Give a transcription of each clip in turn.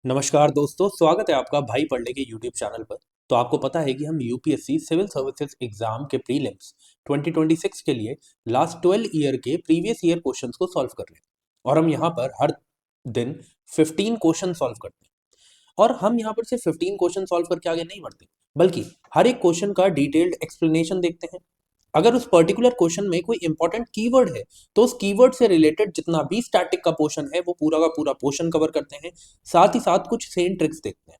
नमस्कार दोस्तों, स्वागत है आपका भाई पढ़ने के यूट्यूब चैनल पर। तो आपको पता है कि हम यूपीएससी सिविल सर्विसेज एग्जाम के प्रीलिम्स 2026 के लिए लास्ट 12 ईयर के प्रीवियस ईयर क्वेश्चंस को सॉल्व कर रहे हैं। और हम यहाँ पर हर दिन 15 क्वेश्चन सॉल्व करते हैं। और हम यहाँ पर सिर्फ 15 क्वेश्चन सॉल्व करके आगे नहीं बढ़ते, बल्कि हर एक क्वेश्चन का डिटेल्ड एक्सप्लेनेशन देखते हैं। अगर उस पर्टिकुलर क्वेश्चन में कोई इंपॉर्टेंट कीवर्ड है तो उस कीवर्ड से रिलेटेड जितना भी स्टैटिक का पोर्शन है वो पूरा का पूरा पोर्शन कवर करते हैं। साथ ही साथ कुछ सेम ट्रिक्स देखते हैं।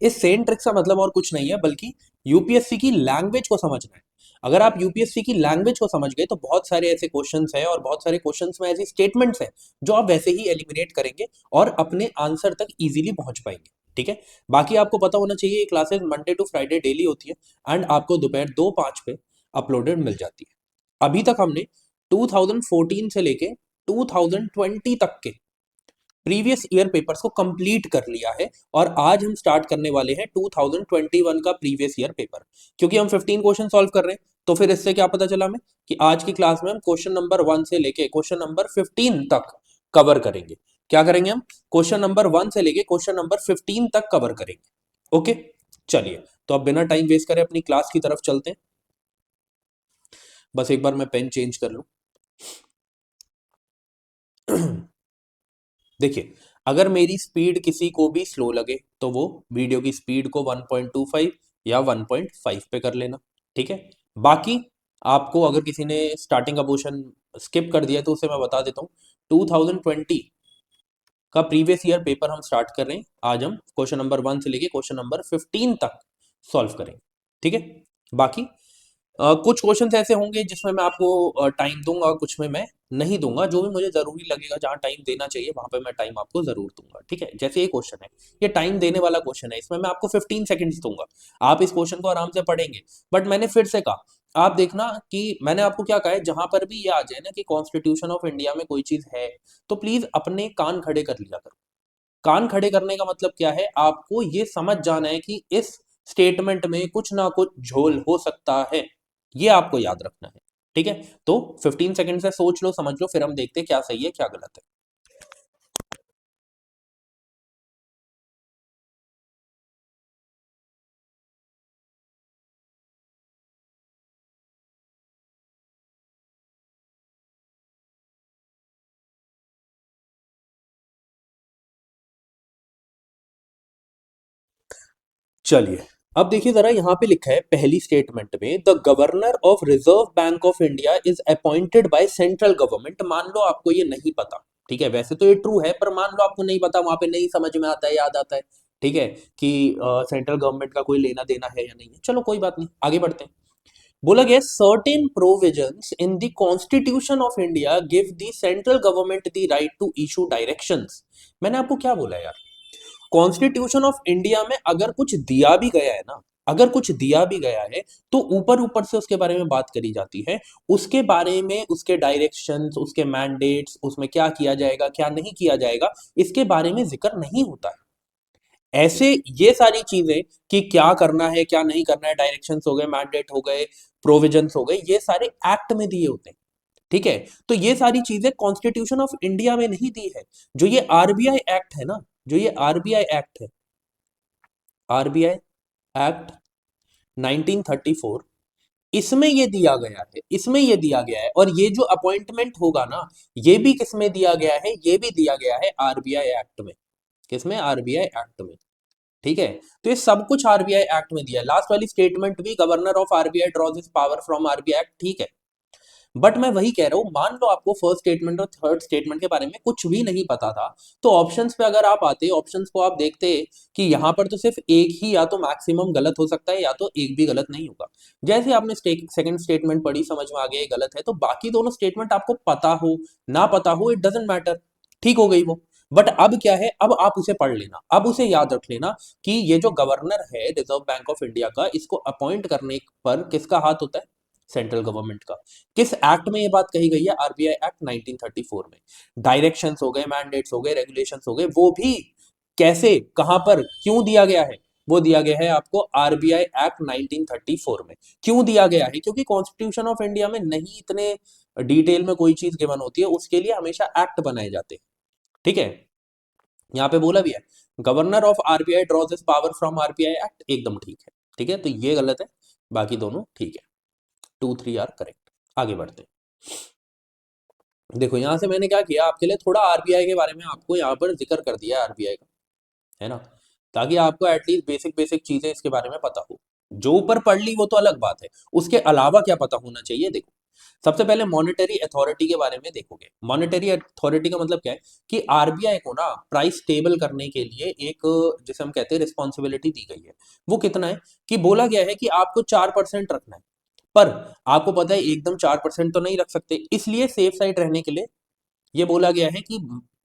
इस सेम ट्रिक्स का मतलब और कुछ नहीं है बल्कि यूपीएससी की लैंग्वेज को समझना है। अगर आप यूपीएससी की लैंग्वेज को समझ गए तो बहुत सारे ऐसे क्वेश्चंस हैं और बहुत सारे क्वेश्चंस में ऐसी स्टेटमेंट्स हैं जो आप वैसे ही एलिमिनेट करेंगे और अपने आंसर तक इजीली पहुंच पाएंगे। ठीक है। बाकी आपको पता होना चाहिए ये classes Monday to Friday daily होती है एंड आपको दोपहर 2:05 पे अपलोडेड मिल जाती है। अभी तक हमने 2014 से लेके 2020 तक के प्रीवियस ईयर पेपर्स को कंप्लीट कर लिया है और आज हम स्टार्ट करने वाले हैं 2021 का प्रीवियस ईयर पेपर। क्योंकि हम 15 क्वेश्चन सॉल्व कर रहे हैं तो फिर इससे क्या पता चला हमें कि आज की क्लास में हम क्वेश्चन नंबर 1 से लेके क्वेश्चन नंबर 15 तक कवर करेंगे। क्या करेंगे हम? क्वेश्चन नंबर 1 से लेके क्वेश्चन नंबर 15 तक कवर करेंगे। ओके, चलिए तो अब बिना टाइम वेस्ट करे अपनी क्लास की तरफ चलते हैं। बस एक बार मैं पेन चेंज कर लूं। देखिए, अगर मेरी स्पीड किसी को भी स्लो लगे तो वो वीडियो की स्पीड को 1.25 या 1.5 पे कर लेना। ठीक है। बाकी आपको अगर किसी ने स्टार्टिंग का पोर्शन स्किप कर दिया तो उसे मैं बता देता हूँ। 2020 का प्रीवियस ईयर पेपर हम स्टार्ट कर रहे हैं। आज हम क्वेश्चन नंबर 1 से लेके क्वेश्चन नंबर 15 तक सॉल्व करेंगे। ठीक है। बाकी कुछ क्वेश्चंस ऐसे होंगे जिसमें मैं आपको टाइम दूंगा, कुछ में मैं नहीं दूंगा। जो भी मुझे जरूरी लगेगा, जहां टाइम देना चाहिए वहां पे मैं टाइम आपको जरूर दूंगा। ठीक है। जैसे ये क्वेश्चन है, ये टाइम देने वाला क्वेश्चन है, इसमें मैं आपको 15 सेकंड्स दूंगा। आप इस क्वेश्चन को आराम से पढ़ेंगे। बट मैंने फिर से कहा, आप देखना कि मैंने आपको क्या कहा है, जहां पर भी ये आ जाए ना कि कॉन्स्टिट्यूशन ऑफ इंडिया में कोई चीज है तो प्लीज अपने कान खड़े कर लिया करो। कान खड़े करने का मतलब क्या है, आपको ये समझ जाना है कि इस स्टेटमेंट में कुछ ना कुछ झोल हो सकता है। ये आपको याद रखना है। ठीक है। तो 15 सेकंड से सोच लो, समझ लो, फिर हम देखते हैं क्या सही है क्या गलत है। चलिए, अब देखिए जरा, यहां पे लिखा है पहली स्टेटमेंट में, the governor of reserve bank of India is appointed by central government. मान लो आपको ये नहीं पता। ठीक है, वैसे तो ये ट्रू है पर मान लो आपको नहीं पता, वहां पे नहीं समझ में आता है, याद आता है। ठीक है कि सेंट्रल गवर्नमेंट का कोई लेना देना है या नहीं है। चलो कोई बात नहीं, आगे बढ़ते हैं। बोला गया certain provisions in the constitution of India give the central government the right to issue directions. मैंने आपको क्या बोला यार, कॉन्स्टिट्यूशन ऑफ इंडिया में अगर कुछ दिया भी गया है ना, अगर कुछ दिया भी गया है तो ऊपर ऊपर से उसके बारे में बात करी जाती है। उसके बारे में, उसके डायरेक्शंस, उसके मैंडेट्स, उसमें क्या किया जाएगा क्या नहीं किया जाएगा, इसके बारे में जिक्र नहीं होता है। ऐसे ये सारी चीजें कि क्या करना है क्या नहीं करना है, डायरेक्शंस हो गए, मैंडेट हो गए, प्रोविजंस हो गए, ये सारे एक्ट में दिए होते हैं। ठीक है। तो ये सारी चीजें कॉन्स्टिट्यूशन ऑफ इंडिया में नहीं दी है। जो ये आरबीआई एक्ट है ना, जो ये आरबीआई एक्ट है, आरबीआई एक्ट 1934, इसमें ये दिया गया है, इसमें ये दिया गया है। और ये जो अपॉइंटमेंट होगा ना, ये भी किसमें दिया गया है, ये भी दिया गया है आरबीआई एक्ट में। किसमें? आरबीआई एक्ट में। ठीक है। तो ये सब कुछ आरबीआई एक्ट में दिया है। लास्ट वाली स्टेटमेंट भी, governor of RBI draws his power from RBI act, ठीक है। बट मैं वही कह रहा हूं, मान लो आपको फर्स्ट स्टेटमेंट और थर्ड स्टेटमेंट के बारे में कुछ भी नहीं पता था, तो ऑप्शंस पे अगर आप आते, ऑप्शंस को आप देखते कि यहां पर तो सिर्फ एक ही या तो मैक्सिमम गलत हो सकता है या तो एक भी गलत नहीं होगा। जैसे आपने सेकंड स्टेटमेंट पढ़ी, समझ में आ गया ये गलत है, तो बाकी दोनों स्टेटमेंट आपको पता हो ना पता हो, इट डजेंट मैटर। ठीक हो गई वो। बट अब क्या है, अब आप उसे पढ़ लेना, अब उसे याद रख लेना कि ये जो गवर्नर है रिजर्व बैंक ऑफ इंडिया का, इसको अपॉइंट करने पर किसका हाथ होता है? सेंट्रल गवर्नमेंट का। किस एक्ट में ये बात कही गई है? आरबीआई एक्ट 1934 में। डायरेक्शंस हो गए, मैंडेट्स हो गए, रेगुलेशंस हो गए, वो भी कैसे, कहां पर, क्यों दिया गया है? वो दिया गया है आपको आरबीआई एक्ट 1934 में। क्यों दिया गया है? क्योंकि कॉन्स्टिट्यूशन ऑफ इंडिया में नहीं इतने डिटेल में कोई चीज गिवन होती है, उसके लिए हमेशा एक्ट बनाए जाते हैं। ठीक है। यहाँ पे बोला भी है governor of RBI draws his power from RBI act, एकदम ठीक है। ठीक है, तो ये गलत है, बाकी दोनों ठीक है। 2 3 आर करेक्ट। आगे बढ़ते हैं। देखो यहाँ से मैंने क्या किया, आपके लिए थोड़ा आरबीआई के बारे में आपको यहाँ पर जिक्र कर दिया आरबीआई का, है ना, ताकि आपको एटलीस्ट बेसिक बेसिक चीजें इसके बारे में पता हो। जो ऊपर पढ़ ली वो तो अलग बात है, उसके अलावा क्या पता होना चाहिए। देखो सबसे पहले मॉनेटरी अथॉरिटी के बारे में देखोगे। मॉनेटरी अथॉरिटी का मतलब क्या है कि आरबीआई को ना प्राइस स्टेबल करने के लिए एक, जिसे हम कहते हैं, रिस्पॉन्सिबिलिटी दी गई है। वो कितना है कि बोला गया है कि आपको 4% रखना है, पर आपको पता है एकदम 4% तो नहीं रख सकते, इसलिए सेफ साइड रहने के लिए ये बोला गया है कि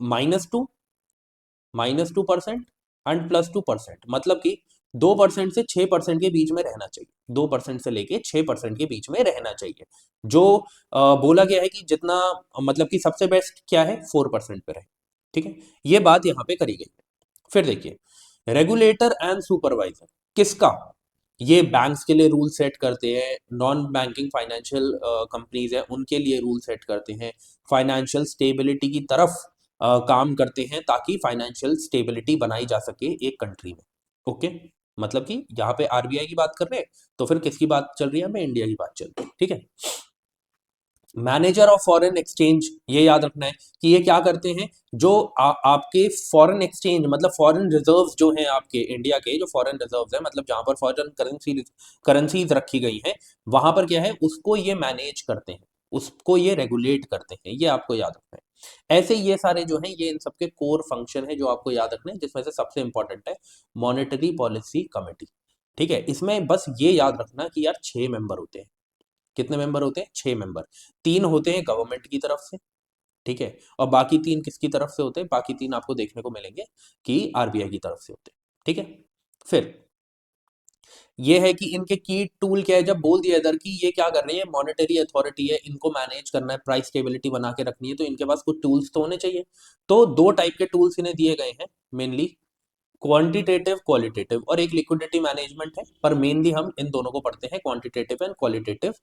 -2% एंड +2%, मतलब कि 2% से 6% के बीच में रहना चाहिए। 2% से लेके 6% के बीच में रहना चाहिए। जो बोला गया है कि जितना, मतलब कि सबसे बेस्ट क्या है, 4% पे रहे। ठीक है, ये बात यहाँ पे करी गई है। फिर देखिए, रेगुलेटर एंड सुपरवाइजर किसका, ये बैंक्स के लिए रूल सेट करते हैं, नॉन बैंकिंग फाइनेंशियल कंपनीज है उनके लिए रूल सेट करते हैं, फाइनेंशियल स्टेबिलिटी की तरफ काम करते हैं ताकि फाइनेंशियल स्टेबिलिटी बनाई जा सके एक कंट्री में। ओके, मतलब कि यहाँ पे आरबीआई की बात कर रहे हैं, तो फिर किसकी बात चल रही है, हमें इंडिया की बात चल रही है। ठीक है, मैनेजर ऑफ फॉरेन एक्सचेंज, ये याद रखना है कि ये क्या करते हैं, जो आपके फॉरेन एक्सचेंज मतलब फॉरेन रिजर्व्स जो हैं आपके इंडिया के, जो फॉरेन रिजर्व्स हैं मतलब जहां पर फॉरेन करेंसीज रखी गई हैं, वहां पर क्या है, उसको ये मैनेज करते हैं, उसको ये रेगुलेट करते हैं, ये आपको याद रखना है। ऐसे ये सारे जो हैं, ये इन सबके कोर फंक्शन है जो आपको याद रखना है, जिसमें से सबसे इंपॉर्टेंट है मॉनेटरी पॉलिसी कमेटी। ठीक है, इसमें बस ये याद रखना कि यार 6 मेंबर होते हैं। कितने मेंबर होते हैं, 6 मेंबर। 3 होते हैं गवर्नमेंट की तरफ से, ठीक है, और बाकी 3 किसकी तरफ से होते हैं, बाकी 3 आपको देखने को मिलेंगे कि आरबीआई की तरफ से होते हैं। ठीक है, फिर ये है कि इनके की टूल क्या है, जब बोल दिया इधर कि ये क्या कर रही है, मॉनेटरी अथॉरिटी है, इनको मैनेज करना है, प्राइस स्टेबिलिटी बना के रखनी है, तो इनके पास कुछ टूल्स तो होने चाहिए। तो 2 टाइप के टूल्स इन्हें दिए गए हैं मेनली, क्वांटिटेटिव क्वालिटेटिव, और एक लिक्विडिटी मैनेजमेंट है, पर मेनली हम इन दोनों को पढ़ते हैं, क्वांटिटेटिव एंड क्वालिटेटिव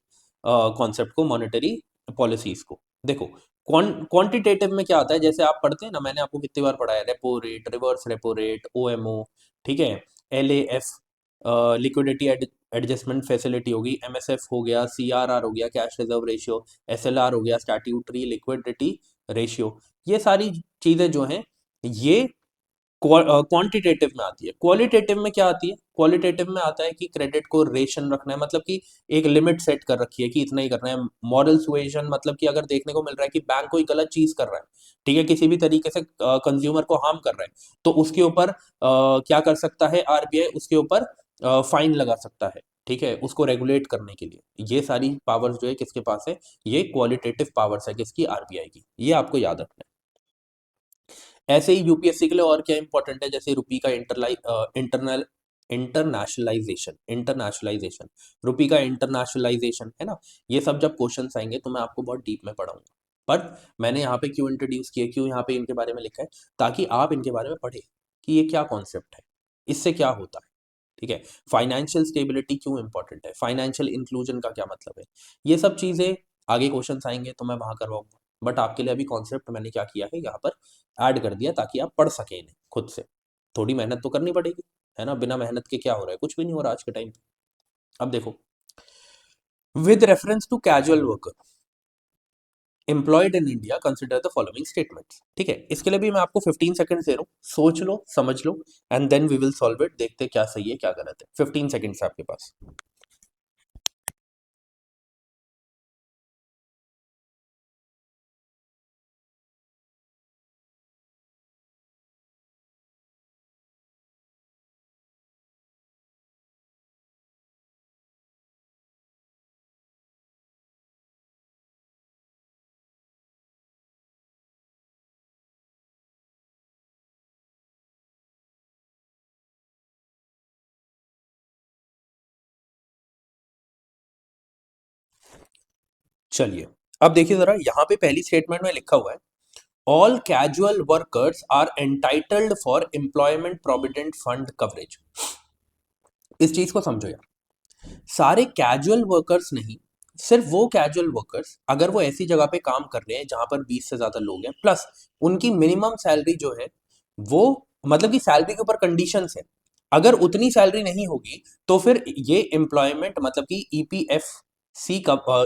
कॉन्सेप्ट को, मॉनेटरी पॉलिसीज को। देखो क्वांटिटेटिव में क्या आता है, जैसे आप पढ़ते हैं ना, मैंने आपको कितनी बार पढ़ा है, repo rate, reverse repo rate, OMO, ठीक है, एलएएफ, लिक्विडिटी एडजस्टमेंट फैसिलिटी होगी, एमएसएफ हो गया, सीआरआर हो गया, कैश रिजर्व रेशियो, एसएलआर हो गया, स्टैट्यूटरी लिक्विडिटी रेशियो, ये सारी चीजें जो हैं ये क्वांटिटेटिव में आती है। क्वालिटेटिव में क्या आती है, क्वालिटेटिव में आता है कि क्रेडिट को रेशन रखना है, मतलब कि एक लिमिट सेट कर रखी है कि इतना ही करना है। मॉरल सुएशन, मतलब कि अगर देखने को मिल रहा है कि बैंक कोई गलत चीज कर रहा है, ठीक है, किसी भी तरीके से कंज्यूमर को हार्म कर रहा है, तो उसके ऊपर क्या कर सकता है आरबीआई, उसके ऊपर फाइन लगा सकता है। ठीक है, उसको रेगुलेट करने के लिए ये सारी पावर्स जो है किसके पास है, ये क्वालिटेटिव पावर्स है किसकी, आरबीआई की, ये आपको याद रखना है। ऐसे ही यूपीएससी के लिए और क्या इंपॉर्टेंट है, जैसे रुपी का इंटरनल इंटरनेशनलाइजेशन, रुपी का इंटरनेशनलाइजेशन, है ना, ये सब जब क्वेश्चंस आएंगे तो मैं आपको बहुत डीप में पढ़ाऊंगा। पर मैंने यहाँ पे क्यों इंट्रोड्यूस किया, क्यों यहाँ पे इनके बारे में लिखा है, ताकि आप इनके बारे में पढ़े कि ये क्या कॉन्सेप्ट है, इससे क्या होता है। ठीक है, फाइनेंशियल स्टेबिलिटी क्यों इंपॉर्टेंट है, फाइनेंशियल इंक्लूजन का क्या मतलब है, ये सब चीजें आगे क्वेश्चंस आएंगे तो मैं वहां करवाऊंगा। बट आपके लिए अभी कॉन्सेप्ट मैंने क्या किया है यहाँ पर ऐड कर दिया, ताकि आप पढ़ सकें इन्हें खुद से। थोड़ी मेहनत तो करनी पड़ेगी, है ना, बिना मेहनत के क्या हो रहा है, कुछ भी नहीं हो रहा आज के टाइम पे। अब देखो, with reference to casual worker employed in India consider the following statements. ठीक है, इसके लिए भी मैं आपको 15 सेकंड दे रहा हूँ, सोच लो समझ लो, and then we will solve it, देखते क्या सही है क्या गलत है। 15 सेकंड्स आपके पास। चलिए, अब देखिए जरा, यहाँ पे पहली स्टेटमेंट में लिखा हुआ है, all casual workers are entitled for employment provident fund coverage. इस चीज को समझो यार, सारे कैजुअल वर्कर्स नहीं, सिर्फ वो कैजुअल वर्कर्स अगर वो ऐसी जगह पे काम कर रहे हैं जहां पर 20 से ज्यादा लोग हैं, प्लस उनकी मिनिमम सैलरी जो है वो मतलब कि सैलरी के ऊपर कंडीशंस है, अगर उतनी सैलरी नहीं होगी तो फिर ये एम्प्लॉयमेंट मतलब कि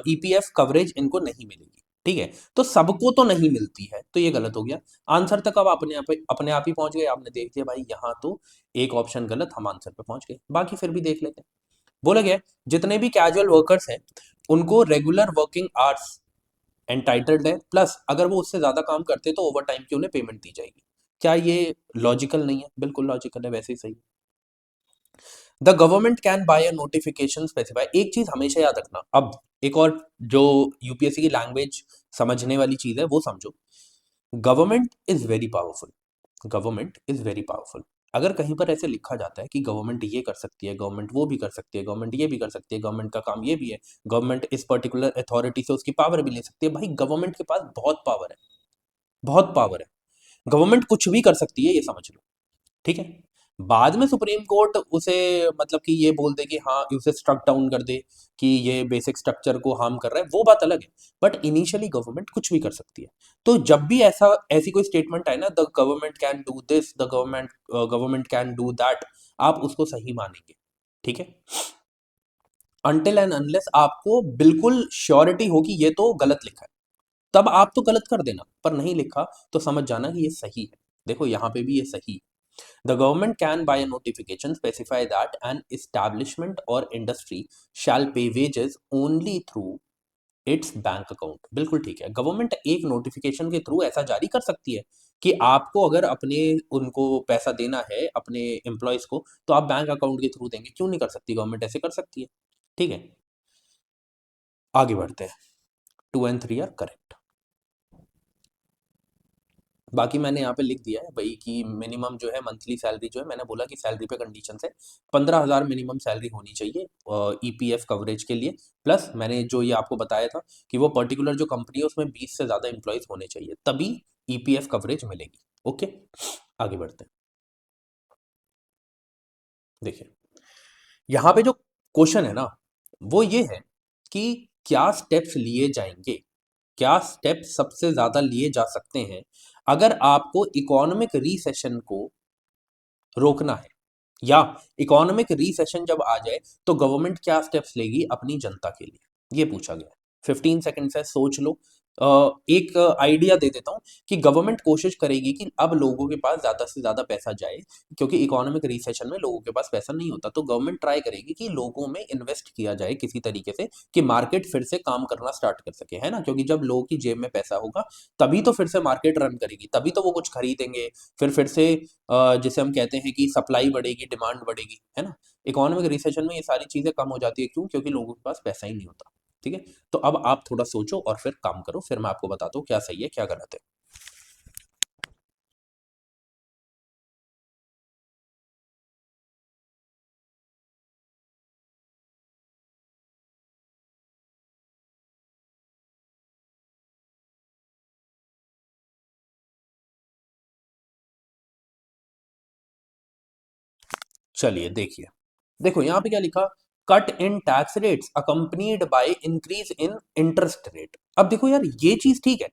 ईपीएफ कवरेज इनको नहीं मिलेगी। ठीक है, तो सबको तो नहीं मिलती है, तो ये गलत हो गया। आंसर तक अब अपने आप ही पहुंच गए, आपने देख लिया भाई यहाँ तो एक ऑप्शन गलत, हम आंसर पे पहुंच गए, बाकी फिर भी देख लेते हैं। बोला गया जितने भी कैजुअल वर्कर्स हैं उनको रेगुलर वर्किंग आवर्स एंटाइटल्ड है, प्लस अगर वो उससे ज्यादा काम करते तो ओवर टाइम की उन्हें पेमेंट दी जाएगी। क्या ये लॉजिकल नहीं है? बिल्कुल लॉजिकल है, वैसे ही सही। The government can buy a notification specify, एक चीज हमेशा याद रखना। अब एक और जो यूपीएससी की लैंग्वेज समझने वाली चीज है वो समझो। Government is very powerful, government is very powerful. अगर कहीं पर ऐसे लिखा जाता है कि गवर्नमेंट ये कर सकती है, गवर्नमेंट वो भी कर सकती है, गवर्नमेंट ये भी कर सकती है, गवर्नमेंट का काम ये भी है, गवर्नमेंट इस पर्टिकुलर अथॉरिटी से उसकी पावर भी ले सकती है, भाई गवर्नमेंट के पास बहुत पावर है, बहुत पावर है। गवर्नमेंट कुछ भी कर सकती है, ये समझ लो। ठीक है, बाद में सुप्रीम कोर्ट उसे मतलब कि ये बोल दे कि हाँ उसे स्ट्रक डाउन कर दे कि ये बेसिक स्ट्रक्चर को हार्म कर रहा है, वो बात अलग है। बट इनिशियली गवर्नमेंट कुछ भी कर सकती है। तो जब भी ऐसी कोई स्टेटमेंट आए ना, the government can do this, the government can do that, आप उसको सही मानेंगे। ठीक है, अनटिल एंड अनलेस आपको बिल्कुल श्योरिटी हो कि ये तो गलत लिखा है, तब आप तो गलत कर देना, पर नहीं लिखा तो समझ जाना कि ये सही है। देखो यहाँ पे भी ये सही है। The government can, by a notification, specify that an establishment or industry shall pay wages only through its bank account। बिल्कुल ठीक है, गवर्नमेंट एक नोटिफिकेशन के थ्रू ऐसा जारी कर सकती है कि आपको अगर अपने उनको पैसा देना है अपने एम्प्लॉयज को, तो आप बैंक अकाउंट के थ्रू देंगे। क्यों नहीं कर सकती? गवर्नमेंट ऐसे कर सकती है। ठीक है, आगे बढ़ते हैं। 2 and 3 आर करेक्ट। बाकी मैंने यहाँ पे लिख दिया है भाई कि मिनिमम जो है मंथली सैलरी जो है, मैंने बोला कि सैलरी पे कंडीशन है, 15,000 मिनिमम सैलरी होनी चाहिए ईपीएफ कवरेज के लिए। प्लस मैंने जो ये आपको बताया था कि वो पर्टिकुलर जो कंपनी है उसमें 20 से ज़्यादा एम्प्लॉयज होने चाहिए, तभी ईपीएफ कवरेज मिलेगी। ओके, आगे बढ़ते हैं। देखिए यहाँ पे जो क्वेश्चन है ना, वो ये है कि क्या स्टेप्स लिए जाएंगे, क्या स्टेप्स सबसे ज्यादा लिए जा सकते हैं अगर आपको इकोनॉमिक रिसेशन को रोकना है, या इकोनॉमिक रिसेशन जब आ जाए तो गवर्नमेंट क्या स्टेप्स लेगी अपनी जनता के लिए, ये पूछा गया है। 15 सेकंड से सोच लो। एक आइडिया दे देता हूँ कि गवर्नमेंट कोशिश करेगी कि अब लोगों के पास ज्यादा से ज्यादा पैसा जाए, क्योंकि इकोनॉमिक रिसेशन में लोगों के पास पैसा नहीं होता, तो गवर्नमेंट ट्राई करेगी कि लोगों में इन्वेस्ट किया जाए किसी तरीके से कि मार्केट फिर से काम करना स्टार्ट कर सके, है ना? क्योंकि जब लोगों की जेब में पैसा होगा तभी तो फिर से मार्केट रन करेगी, तभी तो वो कुछ खरीदेंगे, फिर से जिसे हम कहते हैं कि सप्लाई बढ़ेगी, डिमांड बढ़ेगी, है ना? इकोनॉमिक रिसेशन में ये सारी चीजें कम हो जाती है, क्यों? क्योंकि लोगों के पास पैसा ही नहीं होता। ठीक है, तो अब आप थोड़ा सोचो और फिर काम करो, फिर मैं आपको बताता हूँ क्या सही है क्या गलत है। चलिए देखिए, देखो यहाँ पे क्या लिखा, cut in tax rates accompanied by increase in interest rate. अब देखो यार, ये चीज ठीक है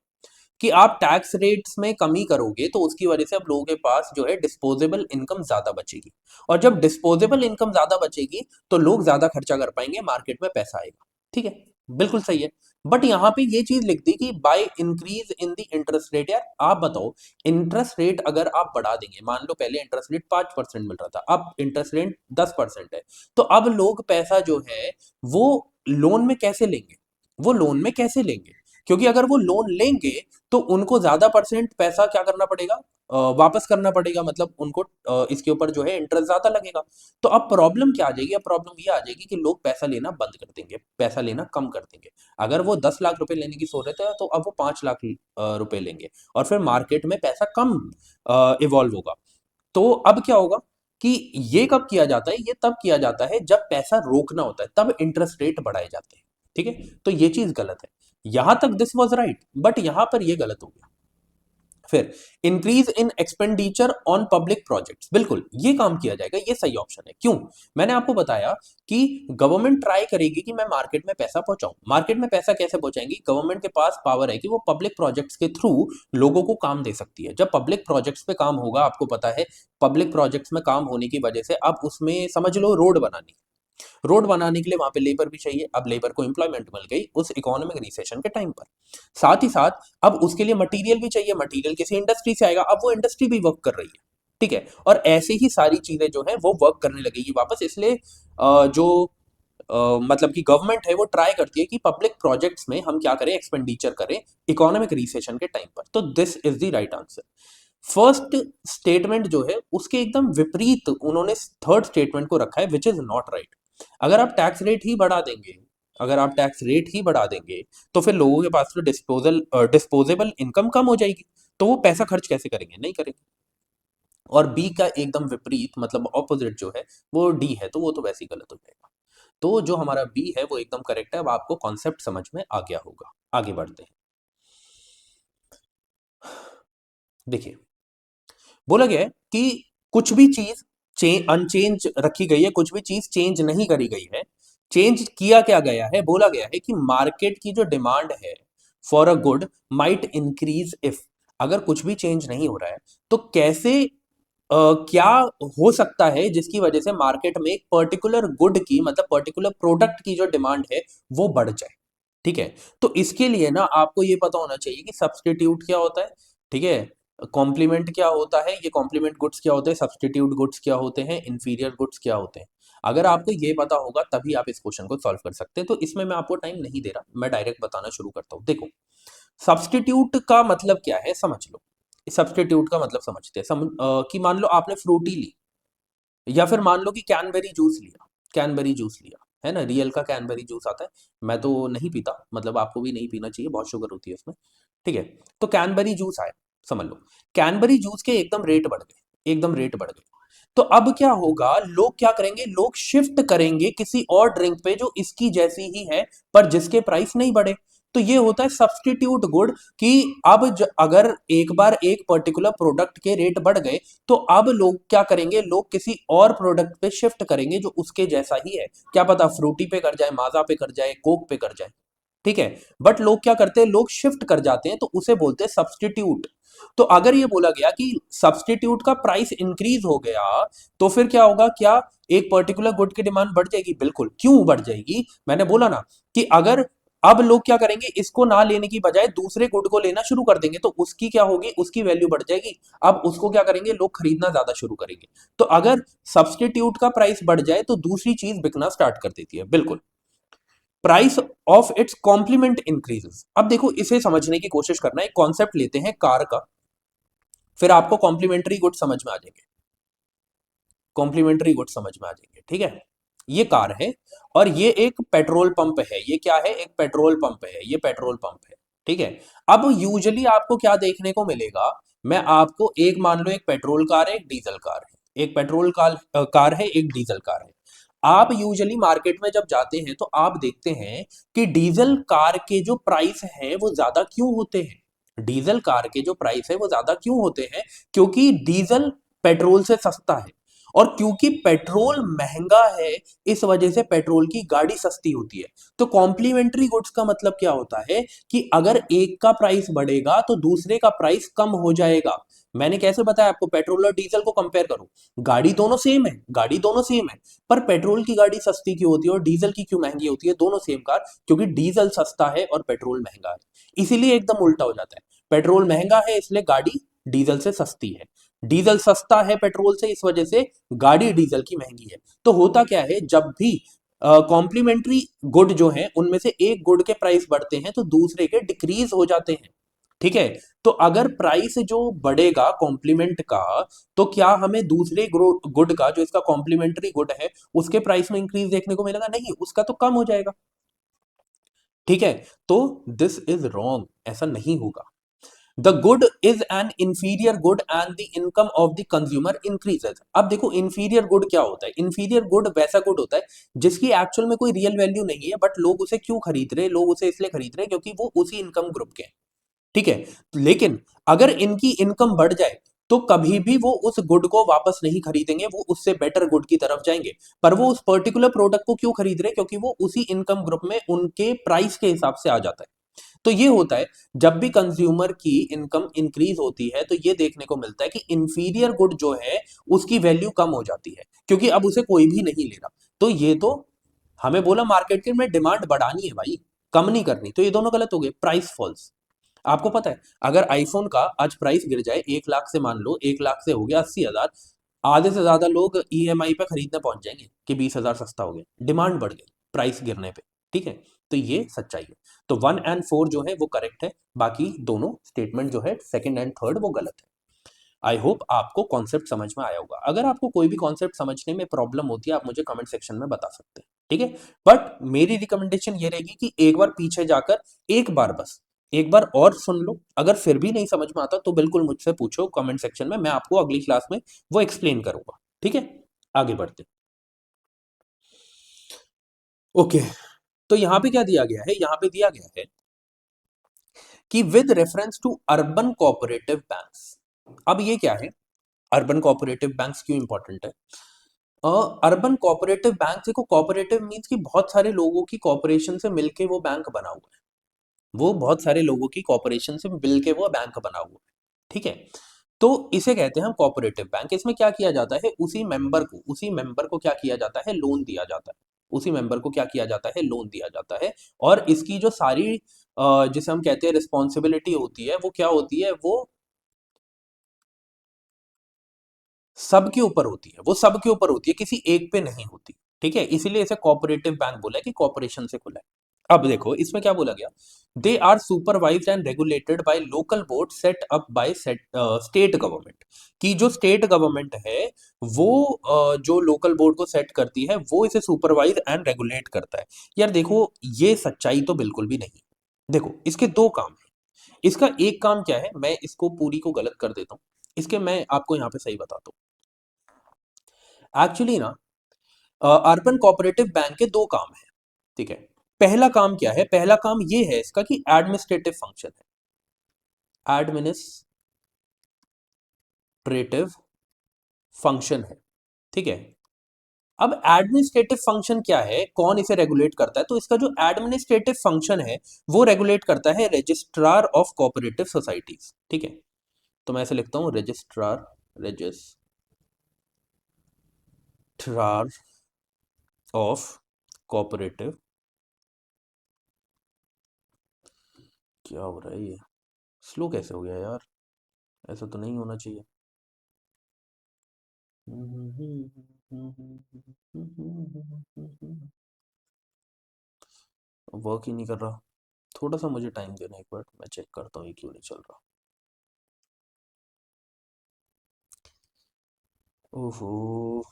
कि आप टैक्स रेट्स में कमी करोगे तो उसकी वजह से अब लोगों के पास जो है डिस्पोजेबल इनकम ज्यादा बचेगी, और जब डिस्पोजेबल इनकम ज्यादा बचेगी तो लोग ज्यादा खर्चा कर पाएंगे, मार्केट में पैसा आएगा। ठीक है, बिल्कुल सही है। बट यहाँ पे ये चीज लिख दी कि by increase in the interest rate. यार आप बताओ, इंटरेस्ट रेट अगर आप बढ़ा देंगे, मान लो पहले इंटरेस्ट रेट 5% मिल रहा था, अब इंटरेस्ट रेट 10% है, तो अब लोग पैसा जो है वो लोन में कैसे लेंगे? वो लोन में कैसे लेंगे? क्योंकि अगर वो लोन लेंगे तो उनको ज्यादा परसेंट पैसा क्या करना पड़ेगा, वापस करना पड़ेगा, मतलब उनको इसके ऊपर जो है इंटरेस्ट ज्यादा लगेगा। तो अब प्रॉब्लम क्या आ जाएगी? अब प्रॉब्लम ये आ जाएगी कि लोग पैसा लेना बंद कर देंगे, पैसा लेना कम कर देंगे। अगर वो 10 लाख रुपए लेने की सोच रहे थे तो अब वो 5 लाख रुपए लेंगे, और फिर मार्केट में पैसा कम इवॉल्व होगा। तो अब क्या होगा कि ये कब किया जाता है? ये तब किया जाता है जब पैसा रोकना होता है, तब इंटरेस्ट रेट बढ़ाए जाते हैं। ठीक है, तो ये चीज गलत है। यहां तक दिस वॉज राइट, बट यहां पर ये गलत हो गया। फिर increase in expenditure on public projects, बिल्कुल ये काम किया जाएगा, ये सही ऑप्शन है। क्यों? मैंने आपको बताया कि गवर्नमेंट ट्राई करेगी कि मैं मार्केट में पैसा पहुंचाऊं। मार्केट में पैसा कैसे पहुंचाएंगी? गवर्नमेंट के पास पावर है कि वो पब्लिक प्रोजेक्ट्स के थ्रू लोगों को काम दे सकती है। जब पब्लिक प्रोजेक्ट्स पे काम होगा, आपको पता है पब्लिक प्रोजेक्ट्स में काम होने की वजह से अब उसमें समझ लो रोड बनाने के लिए वहां पे लेबर भी चाहिए। अब लेबर को एम्प्लॉयमेंट मिल गई उस इकोनॉमिक रिसेशन के टाइम पर। साथ ही साथ अब उसके लिए मटेरियल भी चाहिए, मटेरियल किसी इंडस्ट्री से आएगा, अब वो इंडस्ट्री भी वर्क कर रही है, ठीक है। और ऐसे ही सारी चीजें जो है वो वर्क करने लगेगी वापस। इसलिए मतलब कि गवर्नमेंट है वो ट्राई करती है कि पब्लिक प्रोजेक्ट्स में हम क्या करें, एक्सपेंडिचर करें इकोनॉमिक रिसेशन के टाइम पर। तो this is the right answer. First statement जो है उसके एकदम विपरीत उन्होंने थर्ड स्टेटमेंट को रखा है, विच इज नॉट राइट। अगर आप टैक्स रेट ही बढ़ा देंगे, अगर आप टैक्स रेट ही बढ़ा देंगे तो फिर लोगों के पास तो डिस्पोजेबल इनकम कम हो जाएगी, तो वो पैसा खर्च कैसे करेंगे? नहीं करेंगे। और बी का एकदम विपरीत मतलब ऑपोजिट जो है वो डी है, तो वो तो वैसे ही गलत हो जाएगा। तो जो हमारा बी है वो एकदम करेक्ट है। अब आपको कॉन्सेप्ट समझ में आ गया होगा। आगे बढ़ते हैं। देखिए, बोला गया है कि कुछ भी चीज अनचेंज रखी गई है, कुछ भी चीज चेंज नहीं करी गई है। चेंज किया क्या गया है? बोला गया है कि मार्केट की जो डिमांड है for a good might increase if. अगर कुछ भी चेंज नहीं हो रहा है तो कैसे क्या हो सकता है जिसकी वजह से मार्केट में एक पर्टिकुलर गुड की मतलब पर्टिकुलर प्रोडक्ट की जो डिमांड है वो बढ़ जाए, ठीक है। तो इसके लिए ना आपको ये पता होना चाहिए कि सब्सटीट्यूट क्या होता है, ठीक है। कॉम्प्लीमेंट क्या होता है, ये कॉम्प्लीमेंट गुड्स क्या होते हैं, सब्सटीट्यूट गुड्स क्या होते हैं, इंफीरियर गुड्स क्या होते हैं। अगर आपको ये पता होगा तभी आप इस क्वेश्चन को सॉल्व कर सकते हैं। तो इसमें मैं आपको टाइम नहीं दे रहा, मैं डायरेक्ट बताना शुरू करता हूँ। देखो, सब्सटीट्यूट का मतलब क्या है समझ लो। सब्सटीट्यूट का मतलब समझते हैं। कि मान लो आपने फ्रूटी ली, या फिर मान लो कि कैनबेरी जूस लिया, कैनबेरी जूस लिया, है ना, रियल का कैनबेरी जूस आता है। मैं तो नहीं पीता, मतलब आपको भी नहीं पीना चाहिए, बहुत शुगर होती है उसमें, ठीक है। तो कैनबेरी जूस आया, समझ लो कैनबेरी जूस के एकदम रेट बढ़ गए, एकदम रेट बढ़ गए। तो अब क्या होगा, लोग क्या करेंगे, लोग शिफ्ट करेंगे किसी और ड्रिंक पे जो इसकी जैसी ही है पर जिसके प्राइस नहीं बढ़े। तो ये होता है सब्सटीट्यूट गुड कि अब अगर एक बार एक पर्टिकुलर प्रोडक्ट के रेट बढ़ गए तो अब लोग क्या करेंगे, लोग किसी और प्रोडक्ट पे शिफ्ट करेंगे जो उसके जैसा ही है। क्या पता फ्रूटी पे कर जाए, माजा पे कर जाए, कोक पे कर जाए, ठीक है। बट लोग क्या करते हैं, लोग शिफ्ट कर जाते हैं, तो उसे बोलते हैं सब्सटीट्यूट। तो अगर ये बोला गया कि सब्सटीट्यूट का प्राइस इंक्रीज हो गया तो फिर क्या होगा, क्या एक पर्टिकुलर गुड की डिमांड बढ़ जाएगी? बिल्कुल। क्यों बढ़ जाएगी? मैंने बोला ना कि अगर अब लोग क्या करेंगे, इसको ना लेने की बजाय दूसरे गुड को लेना शुरू कर देंगे, तो उसकी क्या होगी, उसकी वैल्यू बढ़ जाएगी। अब उसको क्या करेंगे, लोग खरीदना ज्यादा शुरू करेंगे। तो अगर सब्सटीट्यूट का प्राइस बढ़ जाए तो दूसरी चीज बिकना स्टार्ट कर देती है, बिल्कुल। Price of its complement increases. अब देखो, इसे समझने की कोशिश करना। एक कॉन्सेप्ट लेते हैं कार का, फिर आपको कॉम्प्लीमेंट्री गुड समझ में आ जाएंगे, कॉम्प्लीमेंट्री गुड समझ में आ जाएंगे, ठीक है। ये कार है और ये एक पेट्रोल पंप है। ये क्या है? एक पेट्रोल पंप है, ये पेट्रोल पंप है, ठीक है। अब यूजुअली आपको क्या देखने को मिलेगा, मैं आपको एक मान लो एक पेट्रोल कार है, एक डीजल कार है, एक पेट्रोल कार है, एक डीजल कार है। आप यूजुअली मार्केट में जब जाते हैं तो आप देखते हैं कि डीजल कार के जो प्राइस है वो ज्यादा क्यों होते हैं? डीजल कार के जो प्राइस है वो ज्यादा क्यों होते हैं? क्योंकि डीजल पेट्रोल से सस्ता है, और क्योंकि पेट्रोल महंगा है इस वजह से पेट्रोल की गाड़ी सस्ती होती है। तो कॉम्प्लीमेंट्री गुड्स का मतलब क्या होता है कि अगर एक का प्राइस बढ़ेगा तो दूसरे का प्राइस कम हो जाएगा। मैंने कैसे बताया आपको, पेट्रोल और डीजल को कंपेयर करो, गाड़ी दोनों सेम है, गाड़ी दोनों सेम है, पर पेट्रोल की गाड़ी सस्ती क्यों होती है और डीजल की क्यों महंगी होती है? दोनों सेम कार, क्योंकि डीजल सस्ता है और पेट्रोल महंगा है। इसीलिए एकदम उल्टा हो जाता है, पेट्रोल महंगा है इसलिए गाड़ी डीजल से सस्ती है, डीजल सस्ता है पेट्रोल से इस वजह से गाड़ी डीजल की महंगी है। तो होता क्या है, जब भी कॉम्प्लीमेंट्री गुड जो है उनमें से एक गुड के प्राइस बढ़ते हैं तो दूसरे के डिक्रीज हो जाते हैं, ठीक है। तो अगर प्राइस जो बढ़ेगा कॉम्प्लीमेंट का, तो क्या हमें दूसरे गुड का जो इसका कॉम्प्लीमेंट्री गुड है उसके प्राइस में इंक्रीज देखने को मिलेगा? नहीं, उसका तो कम हो जाएगा, ठीक है। तो दिस इज रॉन्ग, ऐसा नहीं होगा। The good is an inferior good and the income of the consumer increases. अब देखो, इंफीरियर गुड क्या होता है? इंफीरियर गुड वैसा गुड होता है जिसकी एक्चुअल में कोई रियल वैल्यू नहीं है, बट लोग उसे क्यों खरीद रहे? लोग उसे इसलिए खरीद रहे क्योंकि वो उसी इनकम ग्रुप के हैं, ठीक है। लेकिन अगर इनकी इनकम बढ़ जाए तो कभी भी वो उस गुड को वापस नहीं खरीदेंगे, वो उससे बेटर गुड की तरफ जाएंगे। पर वो उस पर्टिकुलर प्रोडक्ट को क्यों खरीद रहे? क्योंकि वो उसी इनकम ग्रुप में उनके प्राइस के हिसाब से आ जाता है। तो ये होता है, जब भी कंज्यूमर की इनकम इंक्रीज होती है तो ये देखने को मिलता है कि इंफीरियर गुड जो है उसकी वैल्यू कम हो जाती है, क्योंकि अब उसे कोई भी नहीं ले रहा। तो ये तो हमें बोला मार्केट के में डिमांड बढ़ानी है भाई, कम नहीं करनी। तो ये दोनों गलत हो गए, प्राइस फॉल्स। आपको पता है अगर आईफोन का आज प्राइस गिर जाए 1 लाख से, मान लो 1 लाख से हो गया 80,000, आधे से ज्यादा लोग ईएमआई पे खरीदने पहुंच जाएंगे कि 20,000 सस्ता हो गया, डिमांड बढ़ गई प्राइस गिरने पे। ठीक है, तो ये सच्चाई है। तो 1 और 4 जो है वो करेक्ट है, बाकी दोनों स्टेटमेंट जो है सेकंड एंड थर्ड वो गलत है। आई होप आपको कॉन्सेप्ट समझ में आया होगा। अगर आपको कोई भी कॉन्सेप्ट समझने में प्रॉब्लम होती है आप मुझे कमेंट सेक्शन में बता सकते हैं, ठीक है। बट मेरी रिकमेंडेशन ये रहेगी कि एक बार पीछे जाकर एक बार बस एक बार और सुन लो। अगर फिर भी नहीं समझ में आता तो बिल्कुल मुझसे पूछो कमेंट सेक्शन में, मैं आपको अगली क्लास में वो एक्सप्लेन करूंगा। ठीक है, आगे बढ़ते। ओके, तो यहां पे क्या दिया गया है? यहां पे दिया गया है कि with reference to urban cooperative banks. अब ये क्या है? अर्बन कोऑपरेटिव बैंक्स क्यों इंपॉर्टेंट है? अर्बन कोऑपरेटिव बैंक, देखो कोऑपरेटिव मींस कि बहुत सारे लोगों की कोऑपरेशन से मिलके वो बैंक बना हुआ है। वो बहुत सारे लोगों की कोऑपरेशन से मिलके वो बैंक बना हुआ है। ठीक है, तो इसे कहते हैं हम कोऑपरेटिव बैंक। इसमें क्या किया जाता है? उसी मेंबर को क्या किया जाता है? लोन दिया जाता है। उसी मेंबर को क्या किया जाता है? लोन दिया जाता है। और इसकी जो सारी जिसे हम कहते हैं रिस्पॉन्सिबिलिटी होती है, वो क्या होती है? वो सबके ऊपर होती है। वो सबके ऊपर होती है, किसी एक पे नहीं होती। ठीक है, इसीलिए इसे कोऑपरेटिव बैंक बोला है कि कॉर्पोरेशन से खुला है। अब देखो इसमें क्या बोला गया, they are supervised and regulated by local board set up by state government. कि जो स्टेट गवर्नमेंट है वो जो लोकल बोर्ड को सेट करती है वो इसे सुपरवाइज एंड रेगुलेट करता है। यार देखो, ये सच्चाई तो बिल्कुल भी नहीं। देखो इसके दो काम है। इसका एक काम क्या है, मैं इसको पूरी को गलत कर देता हूं, इसके मैं आपको यहां पे सही बताता हूं। एक्चुअली ना अर्बन कोऑपरेटिव बैंक के दो काम है। ठीक है, पहला काम क्या है? पहला काम ये है इसका कि एडमिनिस्ट्रेटिव फंक्शन है। एडमिनिस्ट्रेटिव फंक्शन है। ठीक है, अब एडमिनिस्ट्रेटिव फंक्शन क्या है, कौन इसे रेगुलेट करता है? तो इसका जो एडमिनिस्ट्रेटिव फंक्शन है वो रेगुलेट करता है रजिस्ट्रार ऑफ कोऑपरेटिव सोसाइटीज। ठीक है, तो मैं ऐसे लिखता हूं, रजिस्ट्रार ऑफ कोऑपरेटिव। क्या हो रहा है ये? स्लो कैसे हो गया यार? ऐसा तो नहीं होना चाहिए। वर्क ही नहीं कर रहा। थोड़ा सा मुझे टाइम देना, एक बार मैं चेक करता हूँ ये क्यों नहीं चल रहा। ओहो,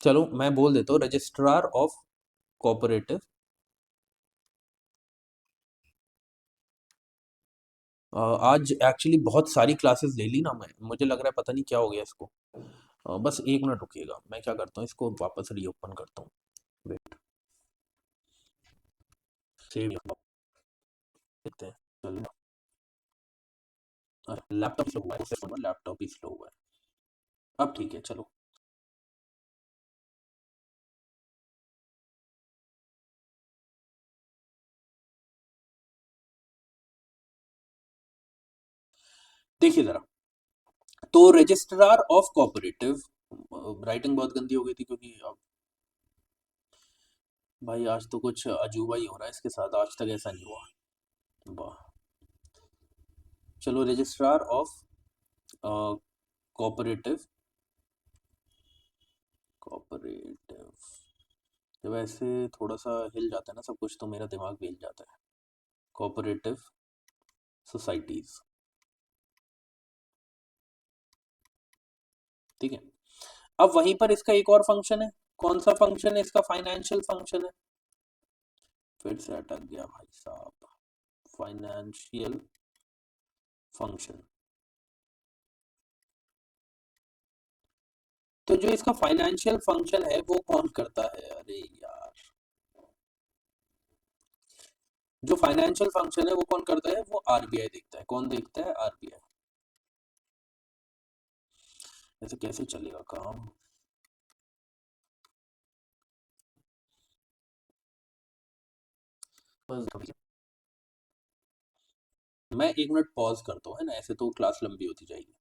चलो मैं बोल देता हूँ, रजिस्ट्रार ऑफ कोऑपरेटिव। आज एक्चुअली बहुत सारी क्लासेस ले ली ना मैं, मुझे लग रहा है पता नहीं क्या हो गया इसको। बस 1 मिनट रुकिएगा, मैं क्या करता हूँ इसको वापस रीओपन करता हूँ। वेट, सेव देखते हैं। चलो, लैपटॉप स्लो हुआ है, लैपटॉप ही स्लो हुआ है। अब ठीक है, चलो। देखिए जरा, तो रजिस्ट्रार ऑफ कोऑपरेटिव, राइटिंग बहुत गंदी हो गई थी क्योंकि अब भाई आज तो कुछ अजूबा ही हो रहा है इसके साथ, आज तक ऐसा नहीं हुआ। वाह, चलो रजिस्ट्रार ऑफ कोऑपरेटिव। कोऑपरेटिव जब ऐसे थोड़ा सा हिल जाता है ना सब कुछ तो मेरा दिमाग भी हिल जाता है। Cooperative societies. ठीक है, अब वहीं पर इसका एक और फंक्शन है। कौन सा फंक्शन है इसका? फाइनेंशियल फंक्शन है। फिर से अटक गया भाई साहब। Financial function. तो जो इसका फाइनेंशियल फंक्शन है वो कौन करता है? अरे यार, जो फाइनेंशियल फंक्शन है वो कौन करता है, वो आरबीआई देखता है। कौन देखता है, आरबीआई। ऐसे कैसे चलेगा काम। बस मैं 1 मिनट पॉज करता हूँ, है ना, ऐसे तो क्लास लंबी होती जाएगी।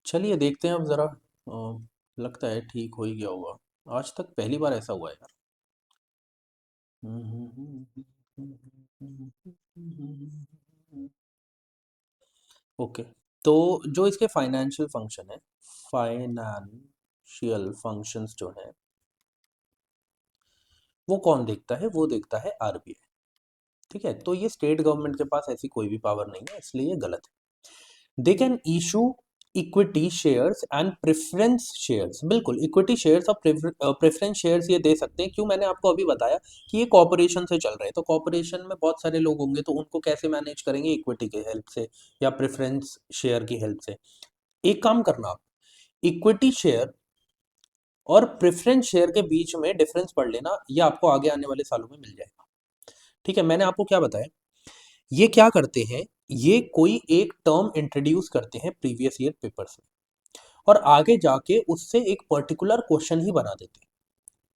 चलिए देखते हैं अब जरा। लगता है ठीक हो ही गया होगा। आज तक पहली बार ऐसा हुआ है यार। ओके। तो जो इसके फाइनेंशियल फंक्शन है, फाइनेंशियल फंक्शंस जो है वो कौन देखता है, वो देखता है आरबीआई। ठीक है, तो ये स्टेट गवर्नमेंट के पास ऐसी कोई भी पावर नहीं है, इसलिए ये गलत है। They can issue equity shares and preference shares. बिल्कुल, इक्विटी शेयर्स और प्रेफरेंस शेयर्स ये दे सकते हैं। क्यों, मैंने आपको अभी बताया कि ये कॉर्पोरेशन से चल रहे हैं, तो कॉर्पोरेशन में बहुत सारे लोग होंगे, तो उनको कैसे मैनेज करेंगे, इक्विटी की हेल्प से या प्रेफरेंस शेयर की हेल्प से। एक काम करना आप, इक्विटी शेयर और प्रेफरेंस शेयर के बीच में डिफरेंस पढ़ लेना, ये आपको आगे आने वाले सालों में मिल जाएगा। ठीक है, मैंने आपको क्या बताया, ये क्या करते हैं, ये कोई एक टर्म इंट्रोड्यूस करते हैं प्रीवियस ईयर पेपर से, और आगे जाके उससे एक पर्टिकुलर क्वेश्चन ही बना देते हैं।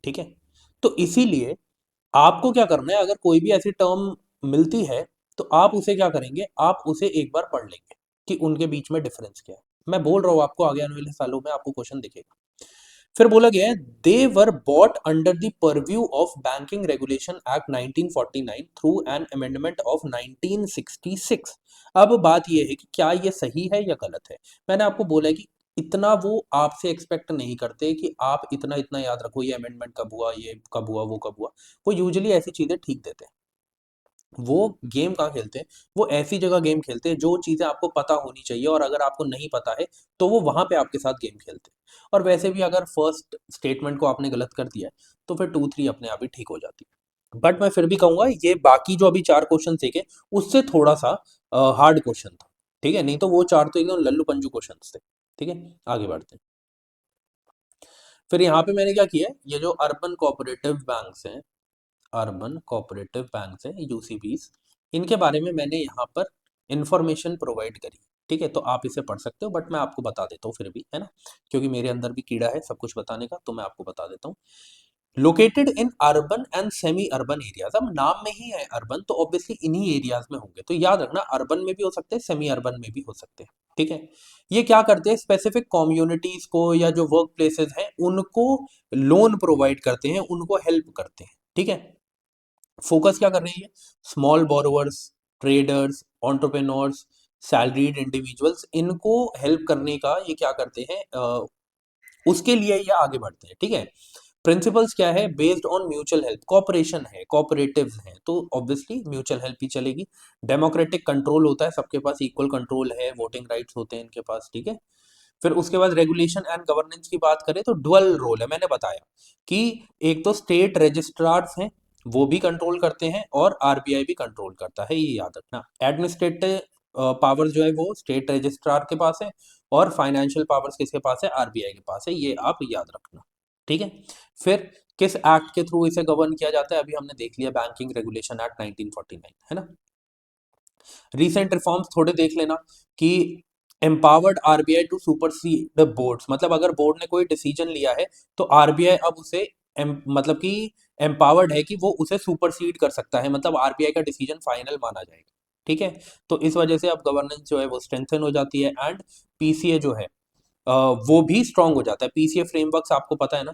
ठीक है, तो इसीलिए आपको क्या करना है, अगर कोई भी ऐसी टर्म मिलती है तो आप उसे क्या करेंगे, आप उसे एक बार पढ़ लेंगे कि उनके बीच में डिफरेंस क्या है। मैं बोल रहा हूँ आपको, आगे आने वाले सालों में आपको क्वेश्चन दिखेगा। फिर बोला गया है, they were brought under the purview of banking regulation act 1949 through an amendment of 1966। अब बात यह है कि क्या ये सही है या गलत है। मैंने आपको बोला है कि इतना वो आपसे एक्सपेक्ट नहीं करते कि आप इतना इतना याद रखो, ये अमेंडमेंट कब हुआ, ये कब हुआ, वो कब हुआ। वो यूजुअली ऐसी चीजें ठीक देते हैं। वो गेम कहाँ खेलते हैं, वो ऐसी जगह गेम खेलते हैं जो चीज़ें आपको पता होनी चाहिए, और अगर आपको नहीं पता है तो वो वहां पे आपके साथ गेम खेलते हैं। और वैसे भी अगर फर्स्ट स्टेटमेंट को आपने गलत कर दिया है तो फिर 2 3 अपने आप ही ठीक हो जाती है। बट मैं फिर भी कहूंगा, ये बाकी जो अभी 4 क्वेश्चन थे उससे थोड़ा सा हार्ड क्वेश्चन था। ठीक है, नहीं तो वो 4 तो एकदम लल्लू पंजू क्वेश्चन थे। ठीक है, आगे बढ़ते हैं। फिर यहाँ पे मैंने क्या किया है, ये जो अर्बन कोऑपरेटिव बैंक्स हैं, अर्बन कोऑपरेटिव बैंक है, यूसीबीज, इनके बारे में मैंने यहाँ पर इंफॉर्मेशन प्रोवाइड करी। ठीक है, तो आप इसे पढ़ सकते हो, बट मैं आपको बता देता हूँ फिर भी, है ना, क्योंकि मेरे अंदर भी कीड़ा है सब कुछ बताने का, तो मैं आपको बता देता हूँ। Located in urban and semi urban areas. अब नाम में ही है अर्बन, तो ऑब्वियसली इन्हीं एरियाज में होंगे, तो याद रखना अर्बन में भी हो सकते हैं, सेमी अर्बन में भी हो सकते हैं। ठीक है, ये क्या करते हैं, स्पेसिफिक कम्युनिटीज को या जो वर्क प्लेसेस हैं उनको लोन प्रोवाइड करते हैं, उनको हेल्प करते हैं। ठीक है, फोकस क्या कर रही है, small borrowers, traders, entrepreneurs, salaried individuals, इनको हेल्प करने का ये क्या करते हैं, उसके लिए ये आगे बढ़ते हैं। ठीक है, प्रिंसिपल्स क्या है, based on mutual help, cooperation है, कॉपरेटिव्स हैं, तो ऑब्वियसली म्यूचुअल हेल्प ही चलेगी। डेमोक्रेटिक कंट्रोल होता है, सबके पास इक्वल कंट्रोल है, वोटिंग राइट्स होते हैं इनके पास। ठीक है, फिर उसके बाद रेगुलेशन एंड गवर्नेंस की बात करें तो डुअल रोल है, मैंने बताया कि एक तो स्टेट रजिस्ट्रार्स हैं, वो भी कंट्रोल करते हैं, और आरबीआई भी कंट्रोल करता है, ये याद रखना। एडमिनिस्ट्रेटिव पावर जो है वो स्टेट रजिस्ट्रार के पास है, और फाइनेंशियल पावर्स किसके पास है, आरबीआई के पास है, ये आप याद रखना। ठीक है, फिर किस एक्ट के थ्रू इसे गवर्न किया जाता है, अभी हमने देख लिया, बैंकिंग रेगुलेशन एक्ट 1949, है ना। रिसेंट रिफॉर्म्स थोड़े देख लेना कि empowered RBI to supersede boards, मतलब अगर बोर्ड ने कोई डिसीजन लिया है तो आरबीआई अब उसे मतलब कि एम्पावर्ड है कि वो उसे सुपरसीड कर सकता है, मतलब आरबीआई का डिसीजन फाइनल माना जाएगा। ठीक है, तो इस वजह से अब गवर्नेंस जो है वो स्ट्रेंथन हो जाती है, एंड पीसीए जो है वो भी स्ट्रांग हो जाता है। पीसीए फ्रेमवर्क्स आपको पता है ना।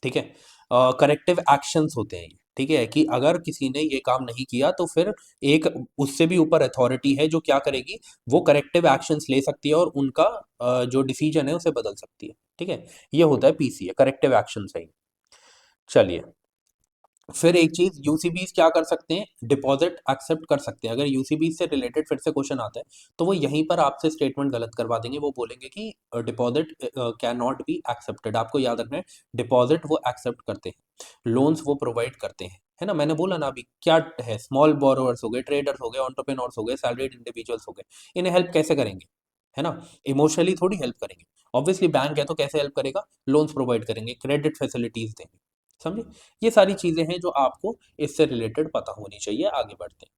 ठीक है, करेक्टिव एक्शंस होते हैं ये। ठीक है, कि अगर किसी ने ये काम नहीं किया तो फिर एक उससे भी ऊपर अथॉरिटी है जो क्या करेगी, वो करेक्टिव एक्शंस ले सकती है और उनका जो डिसीजन है उसे बदल सकती है। ठीक है, ये होता है पीसीए, करेक्टिव एक्शन है। चलिए, फिर एक चीज, यूसीबीज क्या कर सकते हैं, डिपॉजिट एक्सेप्ट कर सकते हैं। अगर यूसीबीज से रिलेटेड फिर से क्वेश्चन आता है तो वो यहीं पर आपसे स्टेटमेंट गलत करवा देंगे, वो बोलेंगे कि deposit can not be accepted. आपको याद रखना है, डिपॉजिट वो एक्सेप्ट करते हैं, लोन्स वो प्रोवाइड करते हैं, है ना। मैंने बोला ना अभी क्या है, स्मॉल बोरोवर्स हो गए, ट्रेडर्स हो गए, एंटरप्रेन्योर्स हो गए, सैलरीड इंडिविजुअल्स हो गए, इन्हें हेल्प कैसे करेंगे, है ना, इमोशनली थोड़ी हेल्प करेंगे। ऑब्वियसली बैंक है तो कैसे हेल्प करेगा, लोन्स प्रोवाइड करेंगे, क्रेडिट फैसिलिटीज देंगे, समझे। ये सारी चीजें हैं जो आपको इससे रिलेटेड पता होनी चाहिए। आगे बढ़ते हैं,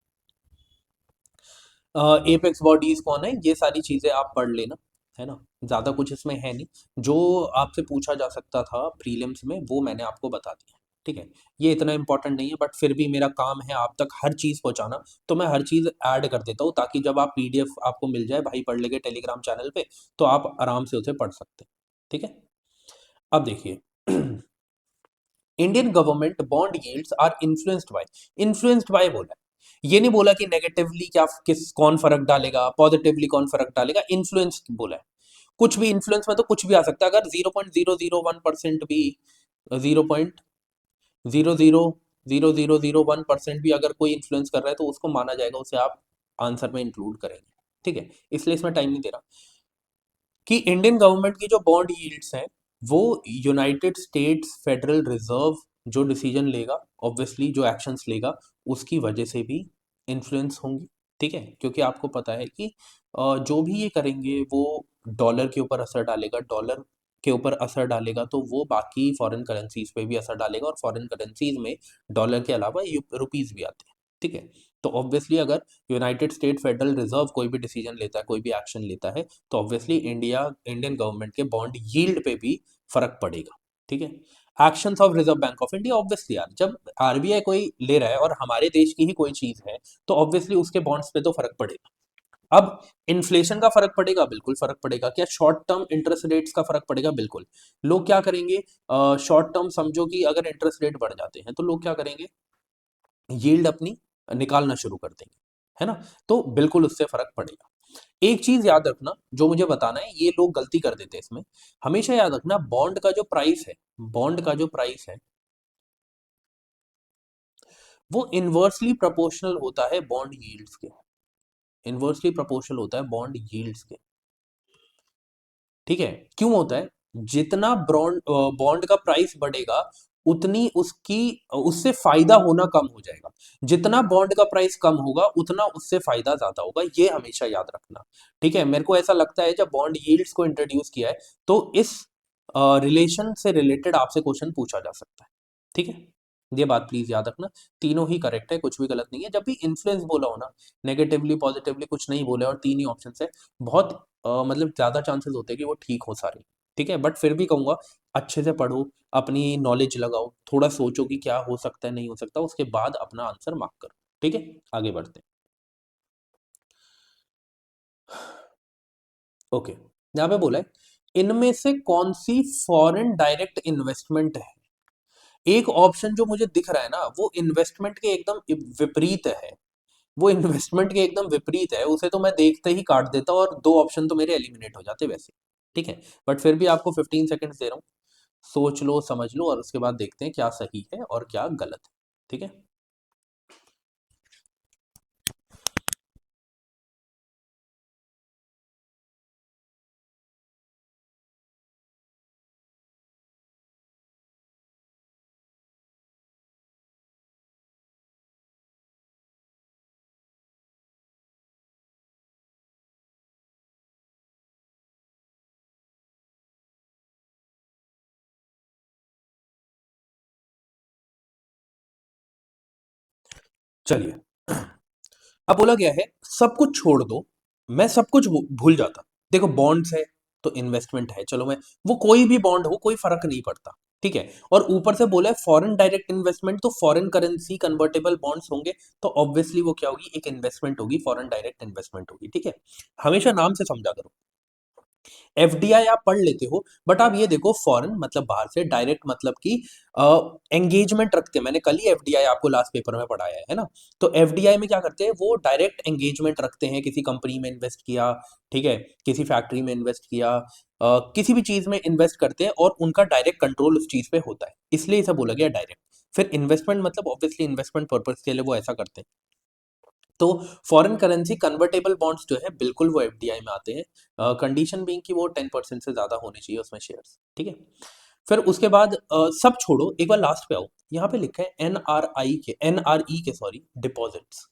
एपेक्स बॉडीज कौन है, ये सारी चीजें आप पढ़ लेना, है ना, ज्यादा कुछ इसमें है नहीं। जो आपसे पूछा जा सकता था प्रीलिम्स में वो मैंने आपको बता दिया, ठीक है। ये इतना इंपॉर्टेंट नहीं है, बट फिर भी मेरा काम है आप तक हर चीज पहुंचाना, तो मैं हर चीज ऐड कर देता हूँ ताकि जब आप पीडीएफ आपको मिल जाए, भाई पढ़ लेंगे टेलीग्राम चैनल पे, तो आप आराम से उसे पढ़ सकते हैं, ठीक है। अब देखिए Indian government bond yields are influenced by बोला है। ये नहीं बोला कि नेगेटिवली क्या किस कौन फर्क डालेगा, पॉजिटिवली कौन फर्क डालेगा, इन्फ्लुएंस बोला है। कुछ भी इन्फ्लुएंस में तो कुछ भी आ सकता है, अगर 0.001% भी, 0.00001% भी अगर कोई इन्फ्लुएंस कर रहा है तो उसको माना जाएगा, उसे आप आंसर में इंक्लूड करेंगे, ठीक है। इसलिए इसमें टाइम नहीं दे रहा कि इंडियन गवर्नमेंट की जो बॉन्ड यील्ड्स हैं वो यूनाइटेड स्टेट्स फेडरल रिजर्व जो डिसीजन लेगा, ऑब्वियसली जो एक्शंस लेगा, उसकी वजह से भी इन्फ्लुएंस होंगी, ठीक है। क्योंकि आपको पता है कि जो भी ये करेंगे वो डॉलर के ऊपर असर डालेगा, डॉलर के ऊपर असर डालेगा तो वो बाकी फॉरेन करेंसीज पे भी असर डालेगा, और फॉरेन करेंसीज में डॉलर के अलावा रुपीज भी आते हैं, ठीक है। तो ऑब्वियसली अगर यूनाइटेड स्टेट फेडरल रिजर्व कोई भी डिसीजन लेता है, कोई भी एक्शन लेता है, तो ऑब्वियसली इंडियन गवर्नमेंट के बॉन्ड यील्ड पे भी फर्क पड़ेगा, ठीक है। Actions of reserve bank of India, obviously यार जब आरबीआई कोई ले रहा है और हमारे देश की ही कोई चीज है, तो ऑब्वियसली उसके बॉन्ड्स पे तो फर्क पड़ेगा। अब इन्फ्लेशन का फर्क पड़ेगा, बिल्कुल फर्क पड़ेगा। क्या शॉर्ट टर्म इंटरेस्ट रेट्स का फर्क पड़ेगा, बिल्कुल। लोग क्या करेंगे, शॉर्ट टर्म समझो कि अगर इंटरेस्ट रेट बढ़ जाते हैं तो लोग क्या करेंगे, यील्ड अपनी निकालना शुरू कर देंगे, है ना। तो बिल्कुल उससे फर्क पड़ेगा। एक चीज याद रखना, जो मुझे बताना है, ये लोग गलती कर देते हैं इसमें। हमेशा याद रखना बॉन्ड का जो प्राइस है, बॉन्ड का जो प्राइस है वो इनवर्सली प्रोपोर्शनल होता है बॉन्ड यील्ड्स के, इनवर्सली प्रोपोर्शनल होता है बॉन्ड यील्ड्स के, ठीक है। क्यों होता है, जितना बॉन्ड बॉन्ड का प्राइस बढ़ेगा उतनी उसकी उससे फायदा होना कम हो जाएगा, जितना बॉन्ड का प्राइस कम होगा उतना उससे फायदा ज्यादा होगा, ये हमेशा याद रखना, ठीक है। मेरे को ऐसा लगता है जब बॉन्ड यील्ड्स को इंट्रोड्यूस किया है तो इस रिलेशन से रिलेटेड आपसे क्वेश्चन पूछा जा सकता है, ठीक है। ये बात प्लीज याद रखना, तीनों ही करेक्ट है, कुछ भी गलत नहीं है। जब भी इन्फ्लुएंस बोला हो ना, नेगेटिवली पॉजिटिवली कुछ नहीं बोले और तीन ही ऑप्शन है, बहुत मतलब ज्यादा चांसेस होते हैं कि वो ठीक हो सारे, ठीक है। बट फिर भी कहूंगा अच्छे से पढ़ो, अपनी नॉलेज लगाओ, थोड़ा सोचो कि क्या हो सकता है नहीं हो सकता, उसके बाद अपना आंसर मार्क करो, ठीक है। आगे बढ़ते हैं। ओके, यहाँ पे बोला है इनमें से कौन सी फॉरेन डायरेक्ट इन्वेस्टमेंट है। एक ऑप्शन जो मुझे दिख रहा है ना वो इन्वेस्टमेंट के एकदम विपरीत है, वो इन्वेस्टमेंट के एकदम विपरीत है, उसे तो मैं देखते ही काट देता और दो ऑप्शन तो मेरे एलिमिनेट हो जाते वैसे, ठीक है। बट फिर भी आपको 15 सेकंड्स दे रहा हूँ, सोच लो समझ लो और उसके बाद देखते हैं क्या सही है और क्या गलत है, ठीक है। चलिए, अब बोला गया है सब कुछ छोड़ दो, मैं सब कुछ भूल जाता। देखो बॉन्ड्स है तो इन्वेस्टमेंट है, चलो मैं, वो कोई भी बॉन्ड हो कोई फर्क नहीं पड़ता, ठीक है। और ऊपर से बोला है फॉरेन डायरेक्ट इन्वेस्टमेंट, तो फॉरेन करेंसी कन्वर्टेबल बॉन्ड्स होंगे, तो ऑब्वियसली वो क्या होगी, एक इन्वेस्टमेंट होगी, फॉरेन डायरेक्ट इन्वेस्टमेंट होगी, ठीक है। हमेशा नाम से समझा करो। एफडीआई आप पढ़ लेते हो, बट आप ये देखो फॉरेन मतलब बाहर से, डायरेक्ट मतलब कि एंगेजमेंट रखते हैं। मैंने कल ही एफडीआई आपको लास्ट पेपर में पढ़ाया है ना। तो एफडीआई में क्या करते हैं, वो डायरेक्ट एंगेजमेंट रखते हैं, किसी कंपनी में इन्वेस्ट किया, ठीक है, किसी फैक्ट्री में इन्वेस्ट किया, किसी भी चीज में इन्वेस्ट करते हैं और उनका डायरेक्ट कंट्रोल उस चीज पे होता है, इसलिए इसे बोला गया डायरेक्ट। फिर इन्वेस्टमेंट मतलब ऑब्वियसली इन्वेस्टमेंट पर्पज के लिए वो ऐसा करते हैं। तो फॉरेन करेंसी कन्वर्टेबल बॉन्ड्स जो है बिल्कुल वो एफडीआई में आते हैं, कंडीशन बीइंग कि वो 10% से ज्यादा होने चाहिए उसमें शेयर्स, ठीक है। फिर उसके बाद सब छोड़ो, एक बार लास्ट पे आओ, यहाँ पे लिखा है एनआरई के सॉरी डिपॉजिट्स।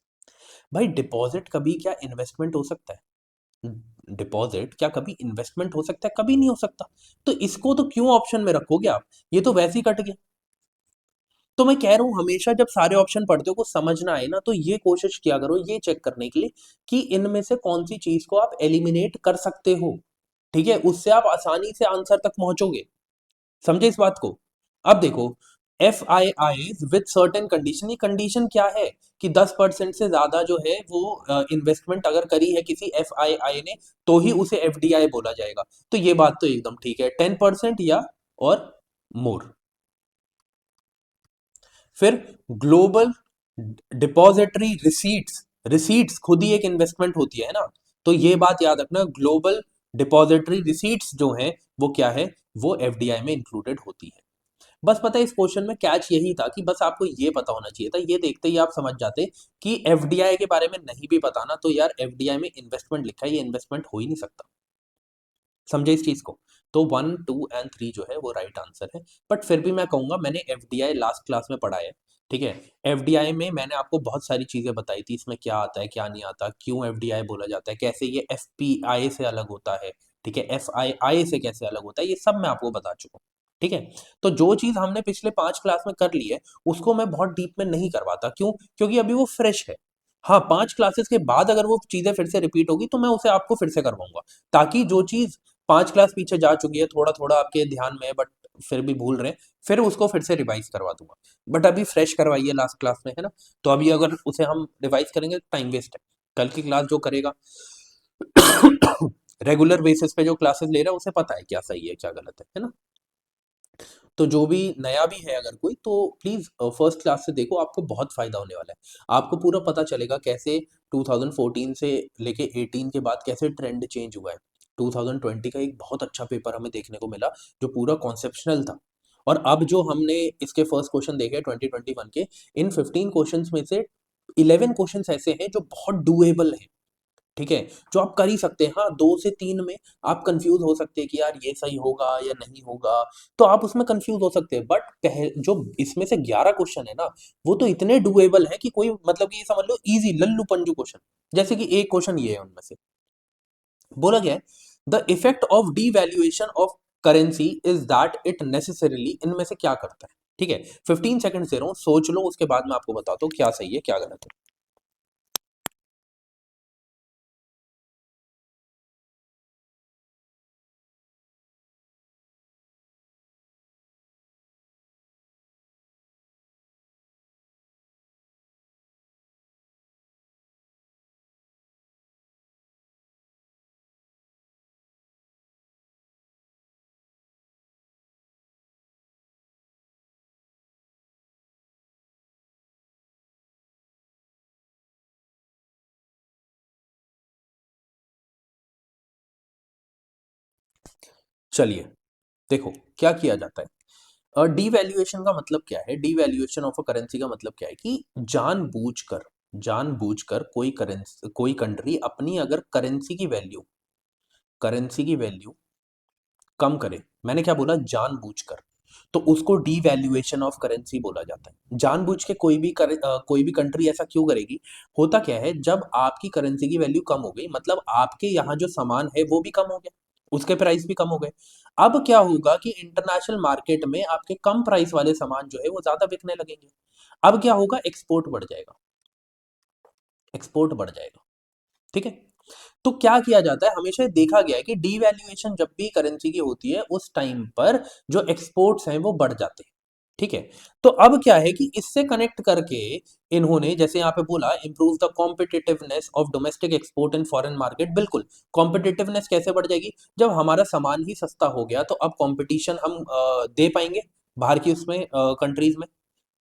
भाई डिपॉजिट कभी क्या इन्वेस्टमेंट हो सकता है, डिपॉजिट क्या कभी इन्वेस्टमेंट हो सकता है? कभी नहीं हो सकता। तो इसको तो क्यों ऑप्शन में रखोगे आप? ये तो वैसे ही कट गया। तो मैं कह रहा हूं हमेशा जब सारे ऑप्शन पढ़ते हो, को समझना आए ना, तो ये कोशिश किया करो ये चेक करने के लिए कि इनमें से कौन सी चीज को आप एलिमिनेट कर सकते हो। ठीक है, उससे आप आसानी से आंसर तक पहुंचोगे। समझे इस बात को? अब देखो, F I I with certain condition, ये कंडीशन क्या है कि 10% से ज्यादा जो है वो इन्वेस्टमेंट अगर करी है किसी एफ आई आई ने, तो ही उसे एफ डी आई बोला जाएगा। तो ये बात तो एकदम ठीक है, 10% या और मोर। फिर ग्लोबल डिपॉजिटरी रिसीट्स, रिसीट्स खुद ही एक इन्वेस्टमेंट होती है ना। तो ये बात याद रखना, ग्लोबल डिपॉजिटरी रिसीट्स जो है वो क्या है, वो एफडीआई में इंक्लूडेड होती है। बस पता है इस क्वेश्चन में कैच यही था कि बस आपको ये पता होना चाहिए था, ये देखते ही आप समझ जाते कि एफडीआई के बारे में नहीं भी पता ना, तो यार एफडीआई में इन्वेस्टमेंट लिखा है, ये इन्वेस्टमेंट हो ही नहीं सकता। समझे इस चीज को? तो 1, 2 एंड 3 जो है वो राइट आंसर है। बट फिर भी मैं कहूंगा, मैंने एफडीआई लास्ट क्लास में पढ़ा है। ठीक है, एफडीआई में मैंने आपको बहुत सारी चीजें बताई थी, इसमें क्या आता है क्या नहीं आता, क्यों एफडीआई बोला जाता है, कैसे ये एफपीआई से अलग होता है, ठीक है, एफआईआई से कैसे अलग होता है, ये सब मैं आपको बता चुका हूँ। ठीक है, तो जो चीज हमने पिछले 5 क्लास में कर ली है, उसको मैं बहुत डीप में नहीं करवाता। क्यों? क्योंकि अभी वो फ्रेश है। हाँ, 5 क्लासेस के बाद अगर वो चीजें फिर से रिपीट होगी तो मैं उसे आपको फिर से करवाऊंगा, ताकि जो चीज 5 क्लास पीछे जा चुकी है, थोड़ा थोड़ा आपके ध्यान में है बट फिर भी भूल रहे हैं, फिर उसको फिर से रिवाइज करवा दूंगा। बट अभी फ्रेश करवाइए लास्ट क्लास में, है ना। तो अभी अगर उसे हम रिवाइज करेंगे टाइम वेस्ट है। कल की क्लास जो करेगा रेगुलर बेसिस पे जो क्लासेस ले रहा है, उसे पता है क्या सही है क्या गलत है ना। तो जो भी नया भी है अगर कोई, तो प्लीज फर्स्ट क्लास से देखो, आपको बहुत फायदा होने वाला है। आपको पूरा पता चलेगा कैसे 2014 से लेके 18 के बाद कैसे ट्रेंड चेंज हुआ है। 2020 का एक बहुत अच्छा पेपर हमें देखने को मिला, जो पूरा कॉन्सेप्शनल था। और अब जो हमने इसके फर्स्ट क्वेश्चन देखे 2021 के, इन 15 क्वेश्चंस में से 11 क्वेश्चंस ऐसे हैं जो बहुत डुएबल हैं। ठीक है, जो आप कर ही सकते हैं। हाँ, 2 से 3 में आप कंफ्यूज हो सकते हैं कि यार ये सही होगा या नहीं होगा, तो आप उसमें कंफ्यूज हो सकते हैं। बट जो इसमें से 11 क्वेश्चन है ना, वो तो इतने डुएबल है कि कोई मतलब कि ये समझ लो इजी लल्लू पंजू क्वेश्चन। जैसे कि एक क्वेश्चन ये है उनमें से, बोला गया है the effect of devaluation of currency is that it necessarily, इनमें से क्या करता है। ठीक है, 15 सेकंड दे रहा हूं, सोच लो, उसके बाद मैं आपको बताता हूँ क्या सही है क्या गलत है। चलिए देखो क्या किया जाता है। डीवैल्यूएशन का मतलब क्या है? डीवैल्यूएशन ऑफ अ करेंसी का मतलब क्या है कि जानबूझकर, जानबूझकर कोई करेंसी, कोई कंट्री अपनी अगर करेंसी की वैल्यू कम करे। मैंने क्या बोला? जानबूझकर। तो उसको डीवैल्यूएशन ऑफ करेंसी बोला जाता है। जानबूझ के कोई भी कंट्री ऐसा क्यों करेगी? होता क्या है, जब आपकी करेंसी की वैल्यू कम हो गई, मतलब आपके यहाँ जो सामान है वो भी कम हो गया, उसके प्राइस भी कम हो गए। अब क्या होगा कि इंटरनेशनल मार्केट में आपके कम प्राइस वाले सामान जो है वो ज्यादा बिकने लगेंगे। अब क्या होगा? एक्सपोर्ट बढ़ जाएगा, एक्सपोर्ट बढ़ जाएगा। ठीक है, तो क्या किया जाता है, हमेशा देखा गया है कि डीवैल्यूएशन जब भी करेंसी की होती है, उस टाइम पर जो एक्सपोर्ट्स हैं वो बढ़ जाते हैं। ठीक है, तो अब क्या है कि इससे कनेक्ट करके इन्होंने जैसे यहाँ पे बोला, improve the competitiveness of domestic export in foreign market. बिल्कुल, कॉम्पिटिटिवनेस कैसे बढ़ जाएगी? जब हमारा सामान ही सस्ता हो गया, तो अब कंपटीशन हम दे पाएंगे बाहर की उसमें कंट्रीज में।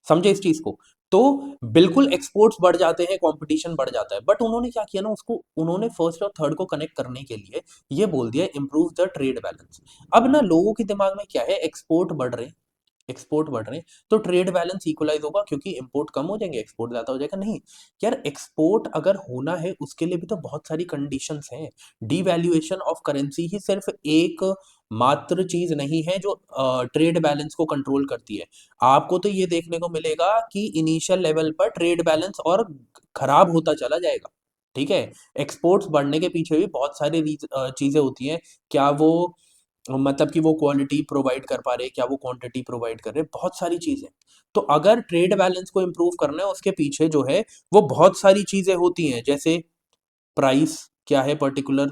समझे इस चीज को? तो बिल्कुल एक्सपोर्ट्स बढ़ जाते हैं, कंपटीशन बढ़ जाता है। बट उन्होंने क्या किया ना, उसको उन्होंने फर्स्ट और थर्ड को कनेक्ट करने के लिए ये बोल दिया, इंप्रूव द ट्रेड बैलेंस। अब ना लोगों के दिमाग में क्या है, एक्सपोर्ट बढ़ रहे हैं, एक्सपोर्ट बढ़ रहे हैं, तो ट्रेड बैलेंस इक्वलाइज होगा क्योंकि इंपोर्ट कम हो जाएंगे, एक्सपोर्ट ज्यादा हो जाएगा। नहीं यार, एक्सपोर्ट अगर होना है उसके लिए भी तो बहुत सारी कंडीशंस हैं। डीवैल्यूएशन ऑफ करेंसी ही सिर्फ एक मात्र चीज नहीं है जो ट्रेड बैलेंस को कंट्रोल करती है। आपको तो ये देखने को मिलेगा कि इनिशियल लेवल पर ट्रेड बैलेंस और खराब होता चला जाएगा। ठीक है। एक्सपोर्ट्स बढ़ने के पीछे भी बहुत सारी चीजें होती हैं। क्या वो मतलब कि वो क्वालिटी प्रोवाइड कर पा रहे, क्या वो क्वांटिटी प्रोवाइड कर रहे, बहुत सारी चीजें। तो अगर ट्रेड बैलेंस को इम्प्रूव करना है, उसके पीछे जो है वो बहुत सारी चीजें होती हैं, जैसे प्राइस क्या है पर्टिकुलर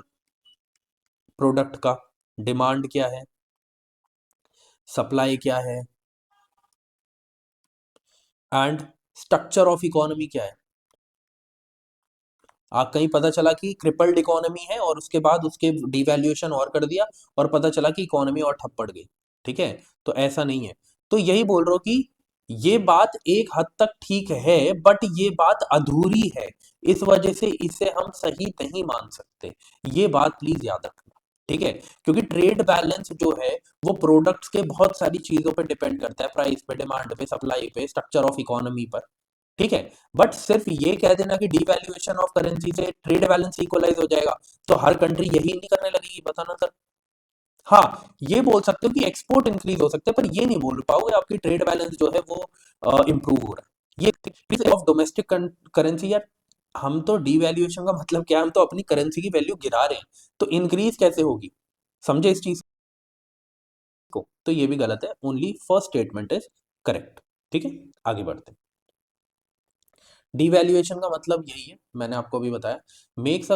प्रोडक्ट का, डिमांड क्या है, सप्लाई क्या है, एंड स्ट्रक्चर ऑफ इकोनॉमी क्या है। आप कहीं पता चला कि क्रिपल्ड इकोनॉमी है और उसके बाद उसके डिवैल्यूएशन और कर दिया और पता चला कि इकोनॉमी और ठप पड़ गई, ठीक है। तो ऐसा नहीं है। तो यही बोल रहा हूं कि ये बात एक हद तक ठीक है, बट ये बात अधूरी है। इस वजह से इसे हम सही नहीं मान सकते। ये बात प्लीज याद रखना, ठीक है। क्योंकि ट्रेड बैलेंस जो है वो प्रोडक्ट्स के बहुत सारी चीजों पे डिपेंड करता है, प्राइस पे, डिमांड पे, सप्लाई पे, स्ट्रक्चर ऑफ इकोनॉमी पर, ठीक है। बट सिर्फ ये कह देना कि डिवैल्यूएशन ऑफ करेंसी से ट्रेड बैलेंस इक्वलाइज हो जाएगा, तो हर कंट्री यही नहीं करने लगेगी, बताना सर। हाँ, ये बोल सकते हो कि एक्सपोर्ट इंक्रीज हो सकते हैं, पर ये नहीं बोल पाओगे आपकी ट्रेड बैलेंस जो है वो इंप्रूव हो रहा है। ये ऑफ डोमेस्टिक करेंसी यार, हम तो डिवैल्यूएशन का मतलब क्या है, हम तो अपनी करेंसी की वैल्यू गिरा रहे हैं, तो इंक्रीज कैसे होगी, समझे इस चीज को। तो ये भी गलत है, only first statement is correct, ठीक है। आगे बढ़ते हैं। डिवैल्यूएशन का मतलब यही है, मैंने आपको अभी बताया। मेक्स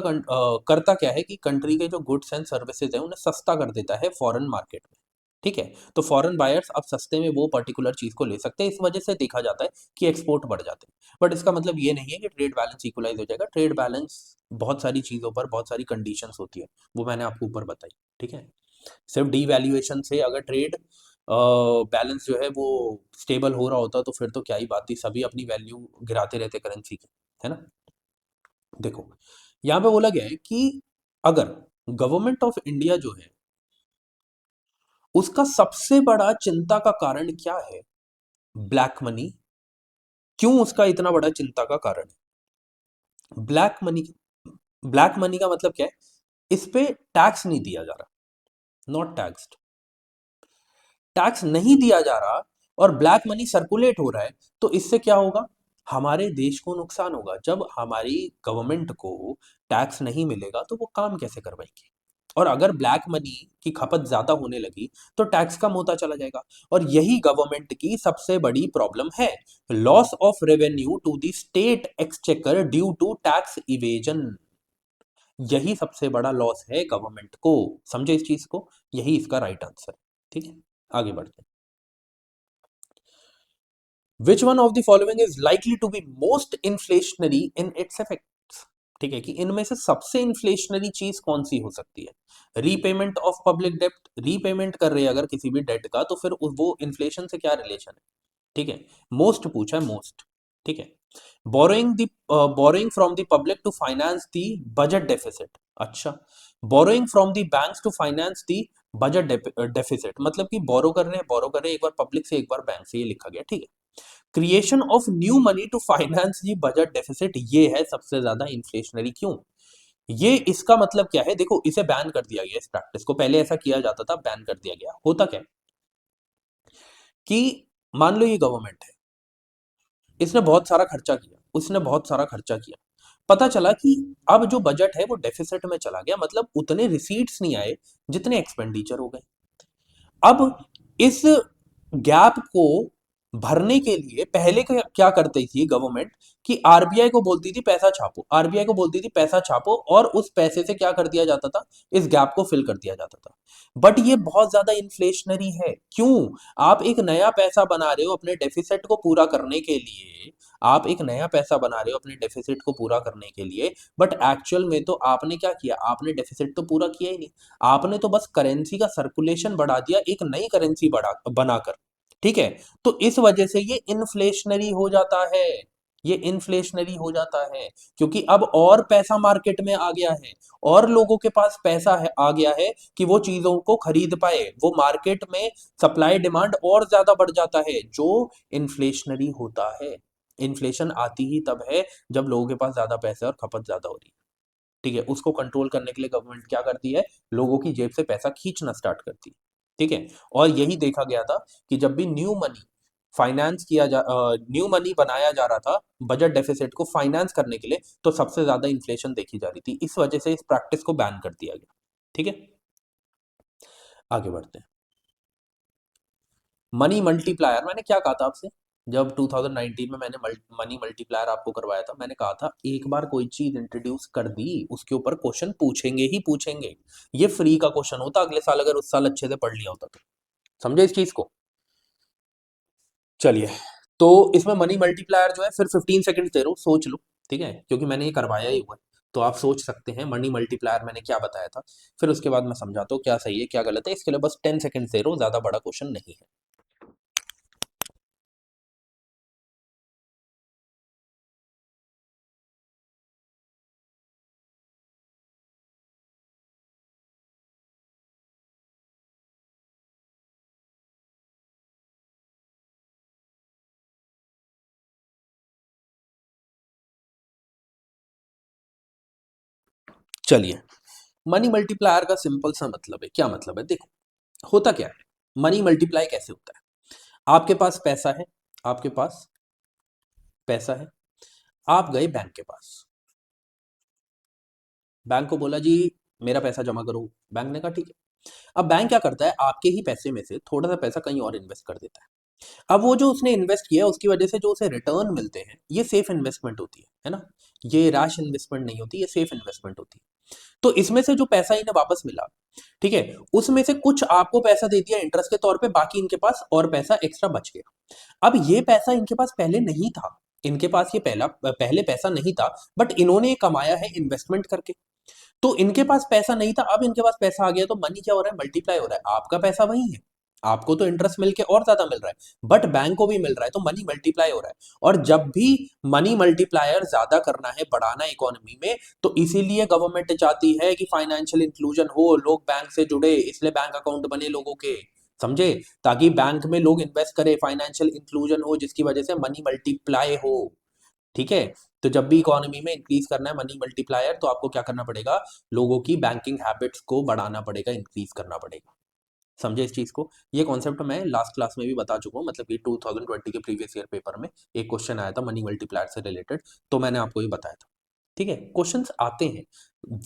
करता क्या है कि कंट्री के जो गुड्स एंड सर्विसेज है उन्हें सस्ता कर देता है फॉरेन मार्केट में, ठीक है। तो फॉरेन बायर्स अब सस्ते में वो पर्टिकुलर चीज को ले सकते हैं, इस वजह से देखा जाता है कि एक्सपोर्ट बढ़ जाते हैं। बट इसका मतलब ये नहीं है कि ट्रेड बैलेंस इक्वलाइज हो जाएगा। ट्रेड बैलेंस बहुत सारी चीजों पर बहुत सारी कंडीशंस होती है, वो मैंने आपको ऊपर बताई, ठीक है। सिर्फ डीवैल्यूएशन से अगर ट्रेड बैलेंस जो है वो स्टेबल हो रहा होता तो फिर तो क्या ही बात थी, सभी अपनी वैल्यू गिराते रहते करेंसी की, है ना। देखो, यहाँ पे बोला गया है कि अगर गवर्नमेंट ऑफ इंडिया जो है उसका सबसे बड़ा चिंता का कारण क्या है, ब्लैक मनी। क्यों उसका इतना बड़ा चिंता का कारण है ब्लैक मनी। ब्लैक मनी का मतलब क्या है, इस पे टैक्स नहीं दिया जा रहा, नॉट टैक्स्ड, टैक्स नहीं दिया जा रहा और ब्लैक मनी सर्कुलेट हो रहा है। तो इससे क्या होगा, हमारे देश को नुकसान होगा। जब हमारी गवर्नमेंट को टैक्स नहीं मिलेगा तो वो काम कैसे करवाएंगे, और अगर ब्लैक मनी की खपत ज्यादा होने लगी तो टैक्स कम होता चला जाएगा। और यही गवर्नमेंट की सबसे बड़ी प्रॉब्लम है, loss of revenue to the state exchequer due to tax evasion. यही सबसे बड़ा लॉस है गवर्नमेंट को, समझे इस चीज को, यही इसका राइट आंसर है, ठीक है। आगे बढ़ते हैं। Which one of the following is likely to be most inflationary in its effects. ठीक है, कि इनमें से सबसे इन्फ्लेशनरी चीज कौन सी हो सकती है। रीपेमेंट ऑफ पब्लिक डेप्ट, रीपेमेंट कर रहे हैं अगर किसी भी डेट का तो फिर वो इन्फ्लेशन से क्या रिलेशन है, ठीक है। मोस्ट पूछा है, मोस्ट, ठीक है। Borrowing from the public to finance the budget deficit. अच्छा, borrowing from the banks to finance the budget deficit, मतलब कि बोरो कर रहे हैं, एक बार पब्लिक से एक बार बैंक से, ये लिखा गया, ठीक है। Creation of new money to finance the budget deficit, ये है सबसे ज्यादा इन्फ्लेशनरी। क्यों, ये इसका मतलब क्या है, देखो इसे बैन कर दिया गया, इस प्रैक्टिस को, पहले ऐसा किया जाता था, बैन कर दिया गया। होता क्या कि मान लो ये गवर्नमेंट है, इसने बहुत सारा खर्चा किया, उसने बहुत सारा खर्चा किया, पता चला कि अब जो बजट है वो डेफिसिट में चला गया, मतलब उतने रिसीट्स नहीं आए जितने एक्सपेंडिचर हो गए। अब इस गैप को भरने के लिए पहले क्या करती थी गवर्नमेंट, कि आरबीआई को बोलती थी पैसा छापो, आरबीआई को बोलती थी पैसा छापो, और उस पैसे से क्या कर दिया जाता था, इस गैप को फिल कर दिया जाता था। बट ये बहुत ज्यादा इन्फ्लेशनरी है। क्यों, आप एक नया पैसा बना रहे हो अपने डेफिसिट को पूरा करने के लिए, आप एक नया पैसा बना रहे हो अपने डेफिसिट को पूरा करने के लिए, बट एक्चुअल में तो आपने क्या किया, आपने डेफिसिट तो पूरा किया ही नहीं, आपने तो बस करेंसी का सर्कुलेशन बढ़ा दिया एक नई करेंसी बढ़ा बनाकर, ठीक है। तो इस वजह से ये इन्फ्लेशनरी हो जाता है, ये इन्फ्लेशनरी हो जाता है, क्योंकि अब और पैसा मार्केट में आ गया है, और लोगों के पास पैसा है, आ गया है कि वो चीजों को खरीद पाए, वो मार्केट में सप्लाई डिमांड और ज्यादा बढ़ जाता है, जो इन्फ्लेशनरी होता है। इन्फ्लेशन आती ही तब है जब लोगों के पास ज्यादा पैसा है और खपत ज्यादा हो रही है, ठीक है। उसको कंट्रोल करने के लिए गवर्नमेंट क्या करती है, लोगों की जेब से पैसा खींचना स्टार्ट करती है, ठीक है। और यही देखा गया था कि जब भी न्यू मनी फाइनेंस किया जा न्यू मनी बनाया जा रहा था बजट डेफिसिट को फाइनेंस करने के लिए, तो सबसे ज्यादा इन्फ्लेशन देखी जा रही थी, इस वजह से इस प्रैक्टिस को बैन कर दिया गया। ठीक है, आगे बढ़ते हैं। मनी मल्टीप्लायर, मैंने क्या कहा था आपसे जब 2019 में मैंने मनी मल्टीप्लायर आपको करवाया था, मैंने कहा था एक बार कोई चीज इंट्रोड्यूस कर दी उसके ऊपर क्वेश्चन पूछेंगे ही पूछेंगे। ये फ्री का क्वेश्चन होता अगले साल अगर उस साल अच्छे से पढ़ लिया होता तो। समझे इस चीज को? चलिए, तो इसमें मनी मल्टीप्लायर जो है फिर 15 सेकंड दे रहा हूँ, सोच लो। ठीक है, क्योंकि मैंने ये करवाया ही हुआ है, तो आप सोच सकते हैं मनी मल्टीप्लायर मैंने क्या बताया था, फिर उसके बाद मैं समझाता हूँ क्या सही है क्या गलत है। इसके लिए बस 10 सेकंड दे रहा हूँ, ज्यादा बड़ा क्वेश्चन नहीं है। चलिए, मनी मल्टीप्लायर का सिंपल सा मतलब है, क्या मतलब है देखो, होता क्या है, मनी मल्टीप्लाई कैसे होता है। आपके पास पैसा है, आपके पास पैसा है, आप गए बैंक के पास, बैंक को बोला जी मेरा पैसा जमा करो, बैंक ने कहा ठीक है। अब बैंक क्या करता है, आपके ही पैसे में से थोड़ा सा पैसा कहीं और इन्वेस्ट कर देता है। अब वो जो उसने इन्वेस्ट किया उसकी वजह से जो उसे रिटर्न मिलते हैं, ये सेफ इन्वेस्टमेंट होती है ना, ये रैश इन्वेस्टमेंट नहीं होती, ये सेफ इन्वेस्टमेंट होती है। तो इसमें से जो पैसा इन्हें वापस मिला, ठीक है, उसमें से कुछ आपको पैसा दे दिया इंटरेस्ट के तौर पे, बाकी इनके पास और पैसा एक्स्ट्रा बच गया। अब ये पैसा इनके पास पहले नहीं था, इनके पास ये पहले पैसा नहीं था, बट इन्होंने ये कमाया है इन्वेस्टमेंट करके। तो इनके पास पैसा नहीं था, अब इनके पास पैसा आ गया, तो मनी क्या हो रहा है, मल्टीप्लाई हो रहा है। आपका पैसा वही है, आपको तो इंटरेस्ट मिल के और ज्यादा मिल रहा है, बट बैंक को भी मिल रहा है, तो मनी मल्टीप्लाई हो रहा है। और जब भी मनी मल्टीप्लायर ज्यादा करना है, बढ़ाना है इकोनॉमी में, तो इसीलिए गवर्नमेंट चाहती है कि फाइनेंशियल इंक्लूजन हो, लोग बैंक से जुड़े, इसलिए बैंक अकाउंट बने लोगों के, समझे, ताकि बैंक में लोग इन्वेस्ट करें, फाइनेंशियल इंक्लूजन हो, जिसकी वजह से मनी मल्टीप्लाई हो। ठीक है, तो जब भी इकोनॉमी में इंक्रीज करना है मनी मल्टीप्लायर, तो आपको क्या करना पड़ेगा, लोगों की बैंकिंग हैबिट्स को बढ़ाना पड़ेगा, इंक्रीज करना पड़ेगा। समझे इस चीज को? ये कॉन्सेप्ट मैं लास्ट क्लास में भी बता चुका हूँ, मतलब कि 2020 के प्रीवियस ईयर पेपर में एक क्वेश्चन आया था मनी मल्टीप्लायर से रिलेटेड, तो मैंने आपको ये बताया था। ठीक है, क्वेश्चंस आते हैं,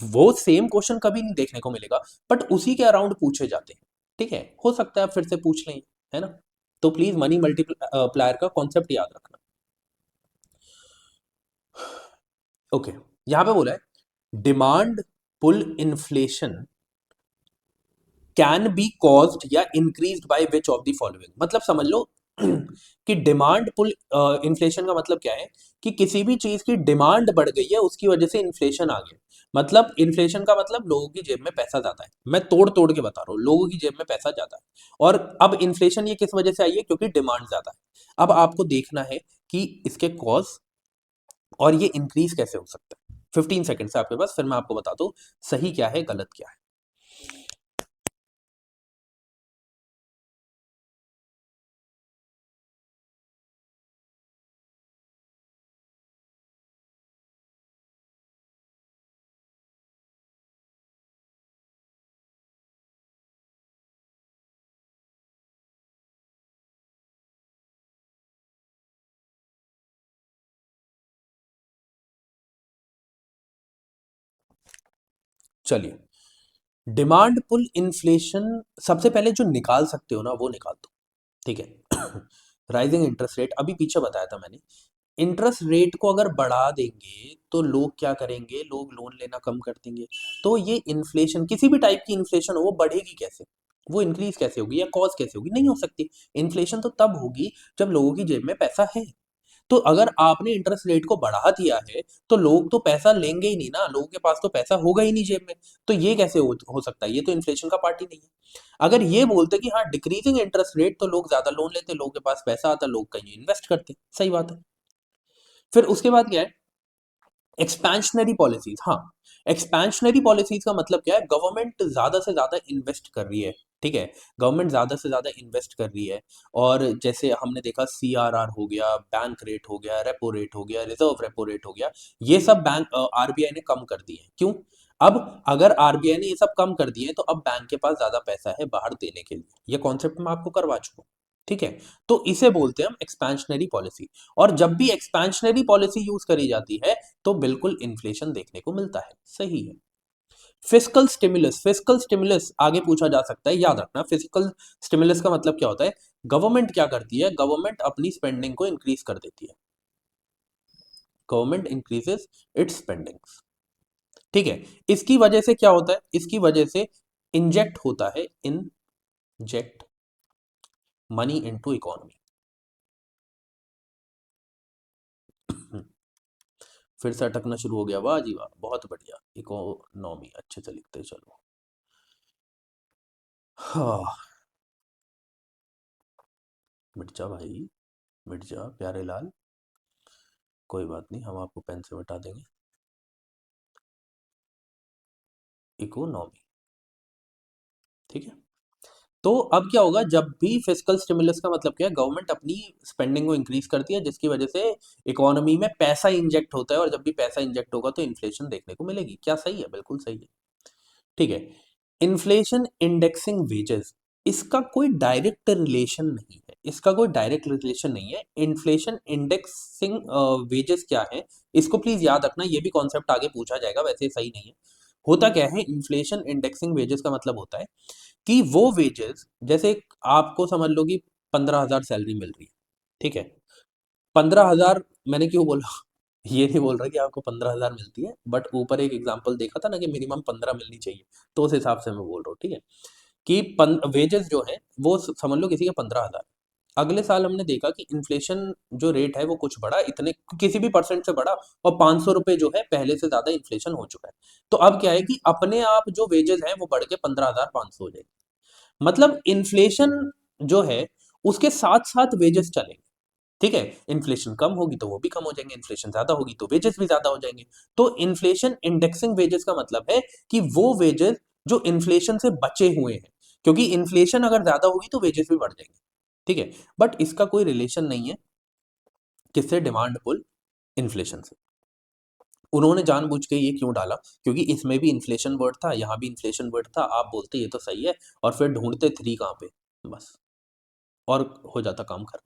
वो सेम क्वेश्चन कभी नहीं देखने को मिलेगा, बट उसी के अराउंड पूछे जाते हैं। ठीक है, हो सकता है आप फिर से पूछ लें, है ना, तो प्लीज मनी मल्टीप्लायर का कॉन्सेप्ट याद रखना। ओके, यहां पे बोला है demand pull inflation can be caused या increased by which of the following, मतलब समझ लो कि डिमांड पुल इन्फ्लेशन का मतलब क्या है, कि किसी भी चीज की डिमांड बढ़ गई है, उसकी वजह से इन्फ्लेशन आ गया। मतलब इन्फ्लेशन का मतलब लोगों की जेब में पैसा ज्यादा है, मैं तोड़ तोड़ के बता रहा हूँ, लोगों की जेब में पैसा ज्यादा है। और अब इन्फ्लेशन ये किस वजह से आई है, क्योंकि डिमांड ज्यादा है। अब आपको देखना है कि इसके कॉज और ये इंक्रीज कैसे हो सकता है। 15 सेकंड से आपके पास, फिर मैं आपको बताता हूँ सही क्या है गलत क्या है। चलिए, डिमांड पुल इन्फ्लेशन सबसे पहले जो निकाल सकते हो ना वो निकाल दो। ठीक है, राइजिंग इंटरेस्ट रेट अभी पीछे बताया था मैंने, इंटरेस्ट रेट को अगर बढ़ा देंगे तो लोग क्या करेंगे, लोग लोन लेना कम कर देंगे। तो ये इन्फ्लेशन, किसी भी टाइप की इन्फ्लेशन हो, वो बढ़ेगी कैसे, वो इंक्रीज कैसे होगी या कॉज कैसे होगी, नहीं हो सकती। इन्फ्लेशन तो तब होगी जब लोगों की जेब में पैसा है। तो अगर आपने इंटरेस्ट रेट को बढ़ा दिया है, तो लोग तो पैसा लेंगे ही नहीं ना, लोगों के पास तो पैसा होगा ही नहीं जेब में। तो ये कैसे हो सकता है, ये तो इन्फ्लेशन का पार्ट ही नहीं है। अगर ये बोलते कि हाँ डिक्रीजिंग इंटरेस्ट रेट, तो लोग ज्यादा लोन लेते, लोगों के पास पैसा आता, लोग कहीं इन्वेस्ट करते, सही बात है। फिर उसके बाद क्या है, एक्सपेंशनरी पॉलिसीज। हाँ, एक्सपेंशनरी पॉलिसीज का मतलब क्या है, गवर्नमेंट ज्यादा से ज्यादा इन्वेस्ट कर रही है। ठीक है, गवर्नमेंट ज्यादा से ज्यादा इन्वेस्ट कर रही है, और जैसे हमने देखा सीआरआर हो गया, बैंक रेट हो गया, रेपो रेट हो गया, रिजर्व रेपो रेट हो गया, ये सब बैंक आरबीआई ने कम कर दिए हैं। क्यों? अब अगर आरबीआई ने ये सब कम कर दिए तो अब बैंक के पास ज्यादा पैसा है बाहर देने के लिए, ये कॉन्सेप्ट मैं आपको करवा चुका हूँ। ठीक है, तो इसे बोलते हैं हम एक्सपेंशनरी पॉलिसी। और जब भी एक्सपेंशनरी पॉलिसी यूज करी जाती है तो बिल्कुल इन्फ्लेशन देखने को मिलता है, सही है। फिस्कल स्टिमुलस, फिस्कल स्टिमुलस आगे पूछा जा सकता है, याद रखना फिस्कल स्टिमुलस का मतलब क्या होता है। गवर्नमेंट क्या करती है, गवर्नमेंट अपनी स्पेंडिंग को इंक्रीज कर देती है, गवर्नमेंट इंक्रीजेस इट्स स्पेंडिंग्स। ठीक है, इसकी वजह से क्या होता है, इसकी वजह से इंजेक्ट होता है, इंजेक्ट मनी इनटू इकोनॉमी। फिर से अटकना शुरू हो गया, वाह जी वाह, बहुत बढ़िया, इकोनॉमी अच्छे से लिखते चलो। हाँ, मिट जा भाई, मिट जा प्यारे लाल, कोई बात नहीं, हम आपको पेन से मिटा देंगे। इकोनॉमी, ठीक है। तो अब क्या होगा, जब भी फिस्कल स्टिमुलस का मतलब क्या है, गवर्नमेंट अपनी स्पेंडिंग को इंक्रीज करती है जिसकी वजह से इकोनॉमी में पैसा इंजेक्ट होता है, और जब भी पैसा इंजेक्ट होगा तो इन्फ्लेशन देखने को मिलेगी। क्या सही है, बिल्कुल सही है, ठीक है। इन्फ्लेशन इंडेक्सिंग वेजेस, इसका कोई डायरेक्ट रिलेशन नहीं है, इसका कोई डायरेक्ट रिलेशन नहीं है। इन्फ्लेशन इंडेक्सिंग वेजेस क्या है, इसको प्लीज याद रखना, ये भी कॉन्सेप्ट आगे पूछा जाएगा, वैसे सही नहीं है। होता क्या है, इन्फ्लेशन इंडेक्सिंग वेजेस का मतलब होता है कि वो वेजेस, जैसे आपको समझ लो कि 15,000 सैलरी मिल रही है, ठीक है। 15,000, मैंने क्यों बोला, ये नहीं बोल रहा कि आपको 15,000 मिलती है, बट ऊपर एक एग्जांपल देखा था ना कि मिनिमम 15 मिलनी चाहिए, तो उस हिसाब से मैं बोल रहा हूँ, ठीक है। कि वेजेस जो है वो समझ लो किसी के 15,000, अगले साल हमने देखा कि इन्फ्लेशन जो रेट है वो कुछ बढ़ा, इतने किसी भी परसेंट से बढ़ा, और 500 रुपए जो है पहले से ज्यादा इन्फ्लेशन हो चुका है। तो अब क्या है कि अपने आप जो वेजेस हैं वो बढ़ के 15,500 हो जाएगी। मतलब इन्फ्लेशन जो है उसके साथ साथ वेजेस चलेंगे, ठीक है। इन्फ्लेशन कम होगी तो वो भी कम हो जाएंगे, इन्फ्लेशन ज्यादा होगी तो वेजेस भी ज्यादा हो जाएंगे। तो इन्फ्लेशन इंडेक्सिंग वेजेस का मतलब है कि वो वेजेस जो इन्फ्लेशन से बचे हुए हैं, क्योंकि इन्फ्लेशन अगर ज्यादा होगी तो वेजेस भी बढ़ जाएंगे, ठीक है। बट इसका कोई रिलेशन नहीं है किससे, डिमांड पुल इन्फ्लेशन से। उन्होंने जानबूझ के ये क्यों डाला, क्योंकि इसमें भी इन्फ्लेशन वर्ड था, यहाँ भी इन्फ्लेशन वर्ड था, आप बोलते ये तो सही है, और फिर ढूंढते थ्री कहाँ पे, बस, और हो जाता काम खत्म।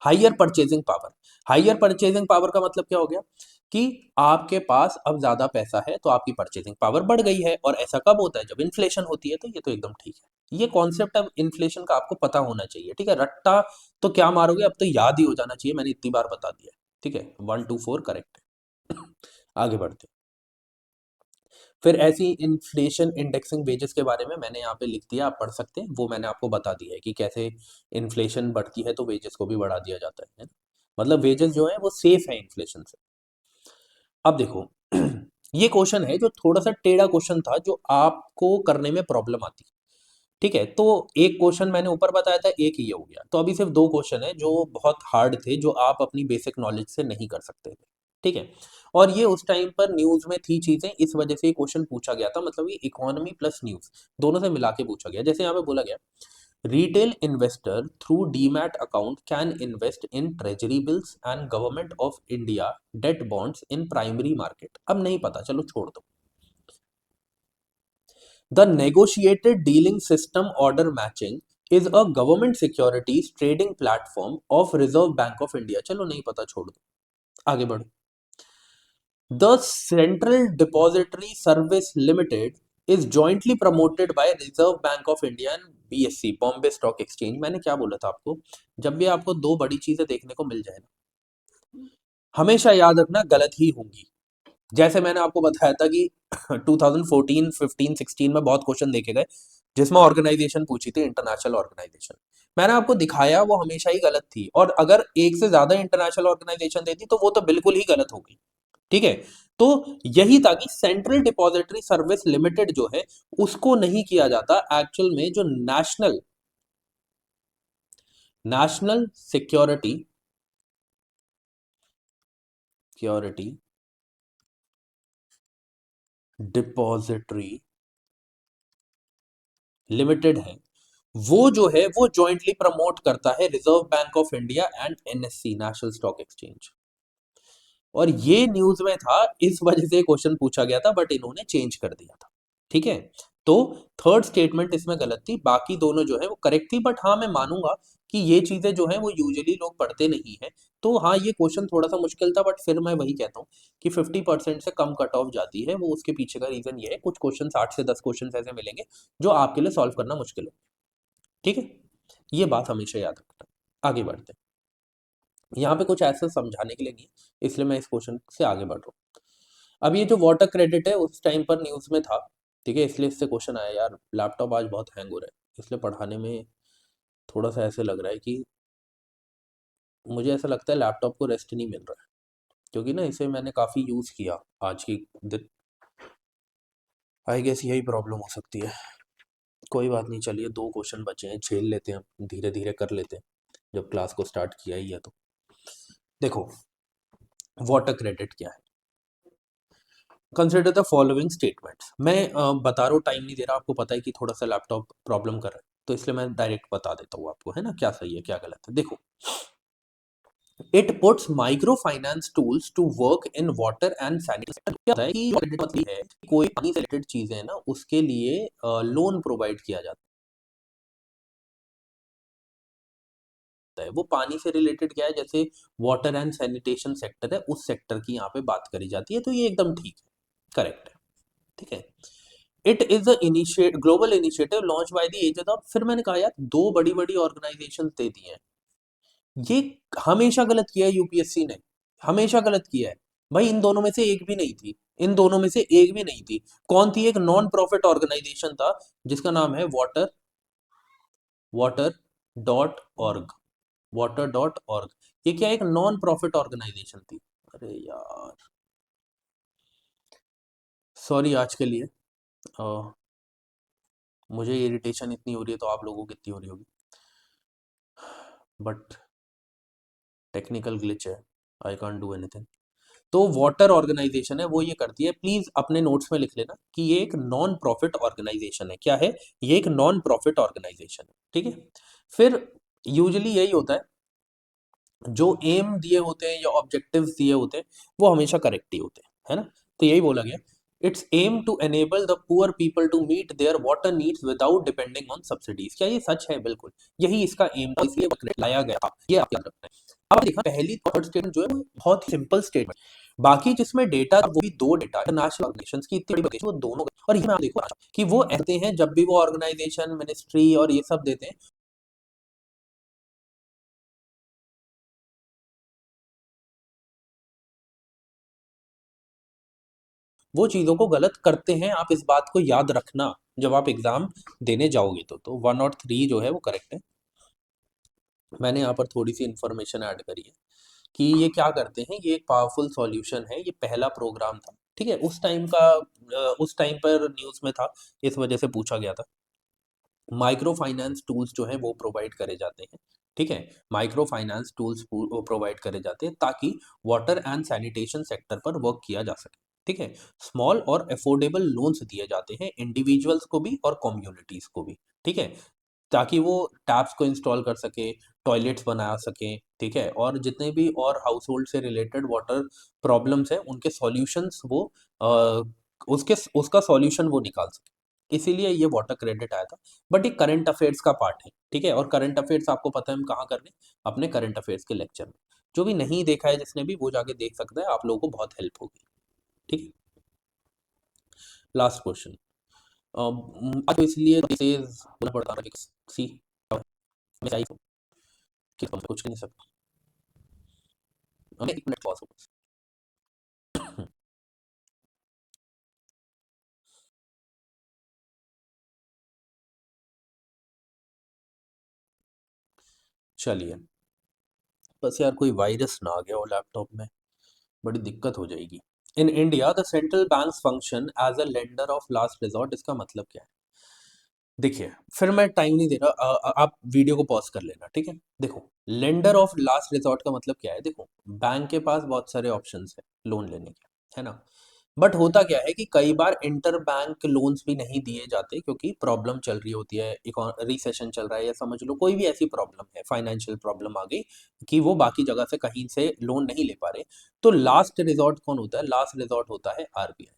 Higher purchasing power, higher purchasing power का मतलब क्या हो गया कि आपके पास अब ज्यादा पैसा है तो आपकी परचेजिंग पावर बढ़ गई है, और ऐसा कब होता है, जब इन्फ्लेशन होती है। तो ये तो एकदम ठीक है, ये कॉन्सेप्ट अब इन्फ्लेशन का आपको पता होना चाहिए, ठीक है। रट्टा तो क्या मारोगे, अब तो याद ही हो जाना चाहिए, मैंने इतनी बार बता दिया, ठीक है। 1 2 4 करेक्ट है। आगे बढ़ते हैं। फिर ऐसी इन्फ्लेशन इंडेक्सिंग वेजेस के बारे में मैंने यहाँ पे लिख दिया, आप पढ़ सकते हैं, वो मैंने आपको बता दिया है कि कैसे इन्फ्लेशन बढ़ती है तो वेजेस को भी बढ़ा दिया जाता है ना। मतलब वेजेस जो है वो सेफ है इन्फ्लेशन से। अब देखो, ये क्वेश्चन है जो थोड़ा सा टेढ़ा क्वेश्चन था, जो आपको करने में प्रॉब्लम आती है, ठीक है। तो एक क्वेश्चन मैंने ऊपर बताया था, एक ये हो गया, तो अभी सिर्फ दो क्वेश्चन है जो बहुत हार्ड थे, जो आप अपनी बेसिक नॉलेज से नहीं कर सकते थे, ठीक है। और ये उस टाइम पर न्यूज में थी चीजें, इस वजह से ये क्वेश्चन पूछा गया था, मतलब ये इकोनॉमी प्लस न्यूज दोनों से मिला के पूछा गया। जैसे यहाँ पे बोला गया, retail investor through demat account can invest in treasury bills and government of India debt bonds in primary market. अब नहीं पता, चलो छोड़ दो। The negotiated dealing system order matching is a government securities trading platform of Reserve Bank of India। चलो नहीं पता, छोड़ दो, आगे बढ़ो। The Central Depository Service Limited is jointly promoted by Reserve Bank of India and BSE Bombay stock exchange. मैंने क्या बोला था आपको, जब भी आपको दो बड़ी चीजें देखने को मिल जाए ना, हमेशा याद रखना गलत ही होंगी। जैसे मैंने आपको बताया था कि 2014 15 16 में बहुत क्वेश्चन देखे गए जिसमें ऑर्गेनाइजेशन पूछी थी, इंटरनेशनल ऑर्गेनाइजेशन, मैंने आपको दिखाया वो हमेशा ही गलत थी, और अगर एक से ज्यादा इंटरनेशनल ऑर्गेनाइजेशन देती तो वो तो बिल्कुल ही गलत होगी, ठीक है। तो यही था कि सेंट्रल डिपॉजिटरी सर्विस लिमिटेड जो है उसको नहीं किया जाता, एक्चुअल में जो national national security security depository limited है, वो जो है वो जॉइंटली प्रमोट करता है reserve bank of India and NSC national stock exchange. और ये न्यूज में था, इस वजह से क्वेश्चन पूछा गया था, बट इन्होंने चेंज कर दिया था, ठीक है। तो थर्ड स्टेटमेंट इसमें गलत थी, बाकी दोनों जो है वो करेक्ट थी। बट हाँ मैं मानूंगा कि ये चीजें जो है वो यूजुअली लोग पढ़ते नहीं है। तो हाँ ये क्वेश्चन थोड़ा सा मुश्किल था, बट फिर मैं वही कहता हूँ कि 50% से कम कट ऑफ जाती है, वो उसके पीछे का रीजन ये है, कुछ क्वेश्चन 8 से 10 क्वेश्चन ऐसे मिलेंगे जो आपके लिए सॉल्व करना मुश्किल हो। ठीक है, ये बात हमेशा याद रखना। आगे बढ़ते हैं, यहाँ पे कुछ ऐसा समझाने के लिए नहीं है, इसलिए मैं इस क्वेश्चन से आगे बढ़ रहा हूँ। अब ये जो वाटर क्रेडिट है उस टाइम पर न्यूज में था, ठीक है, इसलिए इससे क्वेश्चन आया। यार लैपटॉप आज बहुत हैंग हो रहा है, इसलिए पढ़ाने में थोड़ा सा ऐसे लग रहा है कि मुझे ऐसा लगता है लैपटॉप को रेस्ट नहीं मिल रहा है, क्योंकि ना इसे मैंने काफ़ी यूज़ किया आज की दिन। आई गेस यही प्रॉब्लम हो सकती है। कोई बात नहीं, चलिए 2 क्वेश्चन बचे हैं, झेल लेते हैं, धीरे धीरे कर लेते हैं, जब क्लास को स्टार्ट किया ही है तो। देखो वाटर क्रेडिट क्या है, कंसिडर द फॉलोइंग स्टेटमेंट्स। मैं बता रहा हूँ, टाइम नहीं दे रहा, आपको पता है कि थोड़ा सा लैपटॉप प्रॉब्लम कर रहा है, तो इसलिए मैं डायरेक्ट बता देता हूँ आपको, है ना, क्या सही है क्या गलत है। देखो, it puts micro finance tools to work in water and sanitation. क्या होता है कि credit मतलब है कि कोई पानी से रिलेटेड चीजें हैं ना, उसके लिए लोन प्रोवाइड किया जाता है। वो पानी से रिलेटेड क्या है, जैसे वाटर एंड सैनिटेशन सेक्टर है, उस सेक्टर की यहाँ पे बात करी जाती है, तो ये एकदम ठीक है, करेक्ट है। ठीक है, it is initiate global initiative launch by the agent of, फिर मैंने कहा यार दो बड़ी बड़ी ऑर्गेनाइजेशन दे दी हैं, ये हमेशा गलत किया है यूपीएससी ने, हमेशा गलत किया है। भाई इन दोनों में से एक भी नहीं थी, इन दोनों में से एक भी नहीं थी। कौन थी? एक नॉन प्रॉफिट ऑर्गेनाइजेशन था जिसका नाम है water water dot org, water.org। ये क्या एक नॉन प्रॉफिट ऑर्गेनाइजेशन थी। अरे यार सॉरी आज के लिए, अ, मुझे इरिटेशन इतनी हो रही है तो आप लोगों को कितनी हो रही होगी, बट टेक्निकल ग्लिच है, आई कांट डू एनीथिंग। तो वाटर ऑर्गेनाइजेशन है, वो ये करती है, प्लीज अपने नोट्स में लिख लेना कि ये एक नॉन प्रॉफिट ऑर्गेनाइजेशन है। क्या है? ये एक नॉन प्रॉफिट ऑर्गेनाइजेशन है। ठीक है, फिर यूजुअली यही होता है, जो एम दिए होते हैं या ऑब्जेक्टिव्स दिए होते हैं वो हमेशा करेक्ट ही होते हैं, है ना। तो यही बोला गया, its aim to enable the poor people to meet their water needs without depending on subsidies. क्या ये सच है? बिल्कुल, यही इसका एम था, इसलिए वो लाया गया था, ये आप याद रखना है। अब देखा पहली थर्ड स्टेटमेंट जो है वो बहुत सिंपल स्टेटमेंट, बाकी जिसमें डेटा वो भी दो डेटा इंटरनेशनल ऑर्गेनाइजेशंस की इतनी बड़ी वो दोनों, और ये मैं देखो कि वो ऐसे हैं जब भी वो ऑर्गेनाइजेशन मिनिस्ट्री और ये सब देते हैं, वो चीज़ों को गलत करते हैं। आप इस बात को याद रखना जब आप एग्जाम देने जाओगे तो 1 और 3 जो है वो करेक्ट है। मैंने यहाँ पर थोड़ी सी इंफॉर्मेशन ऐड करी है कि ये क्या करते हैं, ये एक पावरफुल सॉल्यूशन है, ये पहला प्रोग्राम था, ठीक है, उस टाइम का, उस टाइम पर न्यूज़ में था, इस वजह से पूछा गया था। माइक्रो फाइनेंस टूल्स जो है वो प्रोवाइड करे जाते हैं, ठीक है, माइक्रो फाइनेंस टूल्स प्रोवाइड करे जाते हैं ताकि वाटर एंड सैनिटेशन सेक्टर पर वर्क किया जा सके। ठीक है, स्मॉल और अफोर्डेबल लोन्स दिए जाते हैं इंडिविजुअल्स को भी और कम्युनिटीज को भी। ठीक है, ताकि वो टैप्स को इंस्टॉल कर सके, टॉयलेट्स बना सके, ठीक है, और जितने भी और हाउस होल्ड से रिलेटेड वाटर प्रॉब्लम्स हैं उनके सॉल्यूशंस वो उसके उसका सॉल्यूशन वो निकाल सके, इसीलिए ये वाटर क्रेडिट आया था। बट ये करंट अफेयर्स का पार्ट है, ठीक है, और करंट अफेयर्स आपको पता है हम कहाँ कर रहे हैं, अपने करंट अफेयर्स के लेक्चर में। जो भी नहीं देखा है जिसने भी, वो जाके देख सकता है, आप लोगों को बहुत हेल्प होगी। ठीक है, लास्ट क्वेश्चन, अब इसलिए तेज बोलना पड़ता है, सी मैं चाहिए कि कुछ नहीं सकता, एक मिनट पॉज हो। चलिए, बस यार कोई वायरस ना आ गया हो लैपटॉप में, बड़ी दिक्कत हो जाएगी। In India the central bank function as a lender of last resort, इसका मतलब क्या है? देखिए, फिर मैं टाइम नहीं दे रहा, आप वीडियो को पॉज कर लेना, ठीक है। देखो, लेंडर ऑफ लास्ट रिजॉर्ट का मतलब क्या है? देखो, बैंक के पास बहुत सारे ऑप्शंस है लोन लेने के, है ना, बट होता क्या है कि कई बार इंटर बैंक लोन्स भी नहीं दिए जाते क्योंकि प्रॉब्लम चल रही होती है, रिसेशन चल रहा है, या समझ लो कोई भी ऐसी प्रॉब्लम है, फाइनेंशियल प्रॉब्लम आ गई कि वो बाकी जगह से कहीं से लोन नहीं ले पा रहे, तो लास्ट रिजॉर्ट कौन होता है? लास्ट रिजॉर्ट होता है RBI,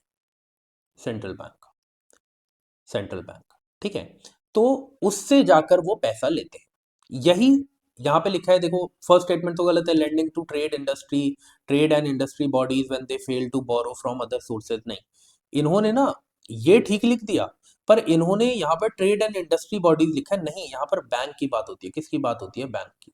central bank. Central bank, ठीक है। तो उससे जाकर वो पैसा लेते हैं। यही यहाँ पे लिखा है, देखो फर्स्ट स्टेटमेंट तो गलत है, lending to trade and industry bodies when they fail to borrow from other sources, नहीं, इन्होंने ना ये ठीक लिख दिया, पर इन्होंने यहाँ पर ट्रेड एंड इंडस्ट्री बॉडीज लिखा है, नहीं, यहाँ पर बैंक की बात होती है। किसकी बात होती है? बैंक की।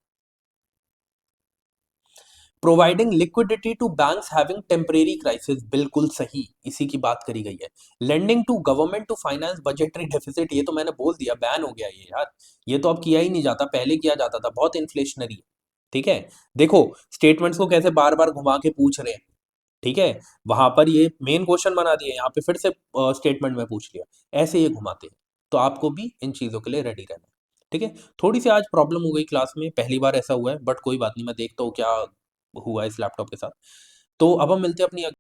Providing liquidity to banks having temporary crisis, बिल्कुल सही, इसी की बात करी गई है। Lending to government to finance budgetary deficit, ये तो मैंने बोल दिया, बैन हो गया ये यार, ये तो अब किया ही नहीं जाता, पहले किया जाता था, बहुत इन्फ्लेशनरी है, ठीक है। देखो स्टेटमेंट्स को कैसे बार बार घुमा के पूछ रहे हैं, ठीक है, वहां पर ये मेन क्वेश्चन बना दिए, यहाँ पे फिर से स्टेटमेंट में पूछ लिया, ऐसे ये घुमाते हैं, तो आपको भी इन चीजों के लिए रेडी रहना है, ठीक है। थोड़ी सी आज प्रॉब्लम हो गई क्लास में, पहली बार ऐसा हुआ है, बट कोई बात नहीं, मैं देखता हूँ क्या हुआ है इस लैपटॉप के साथ। तो अब हम मिलते हैं अपनी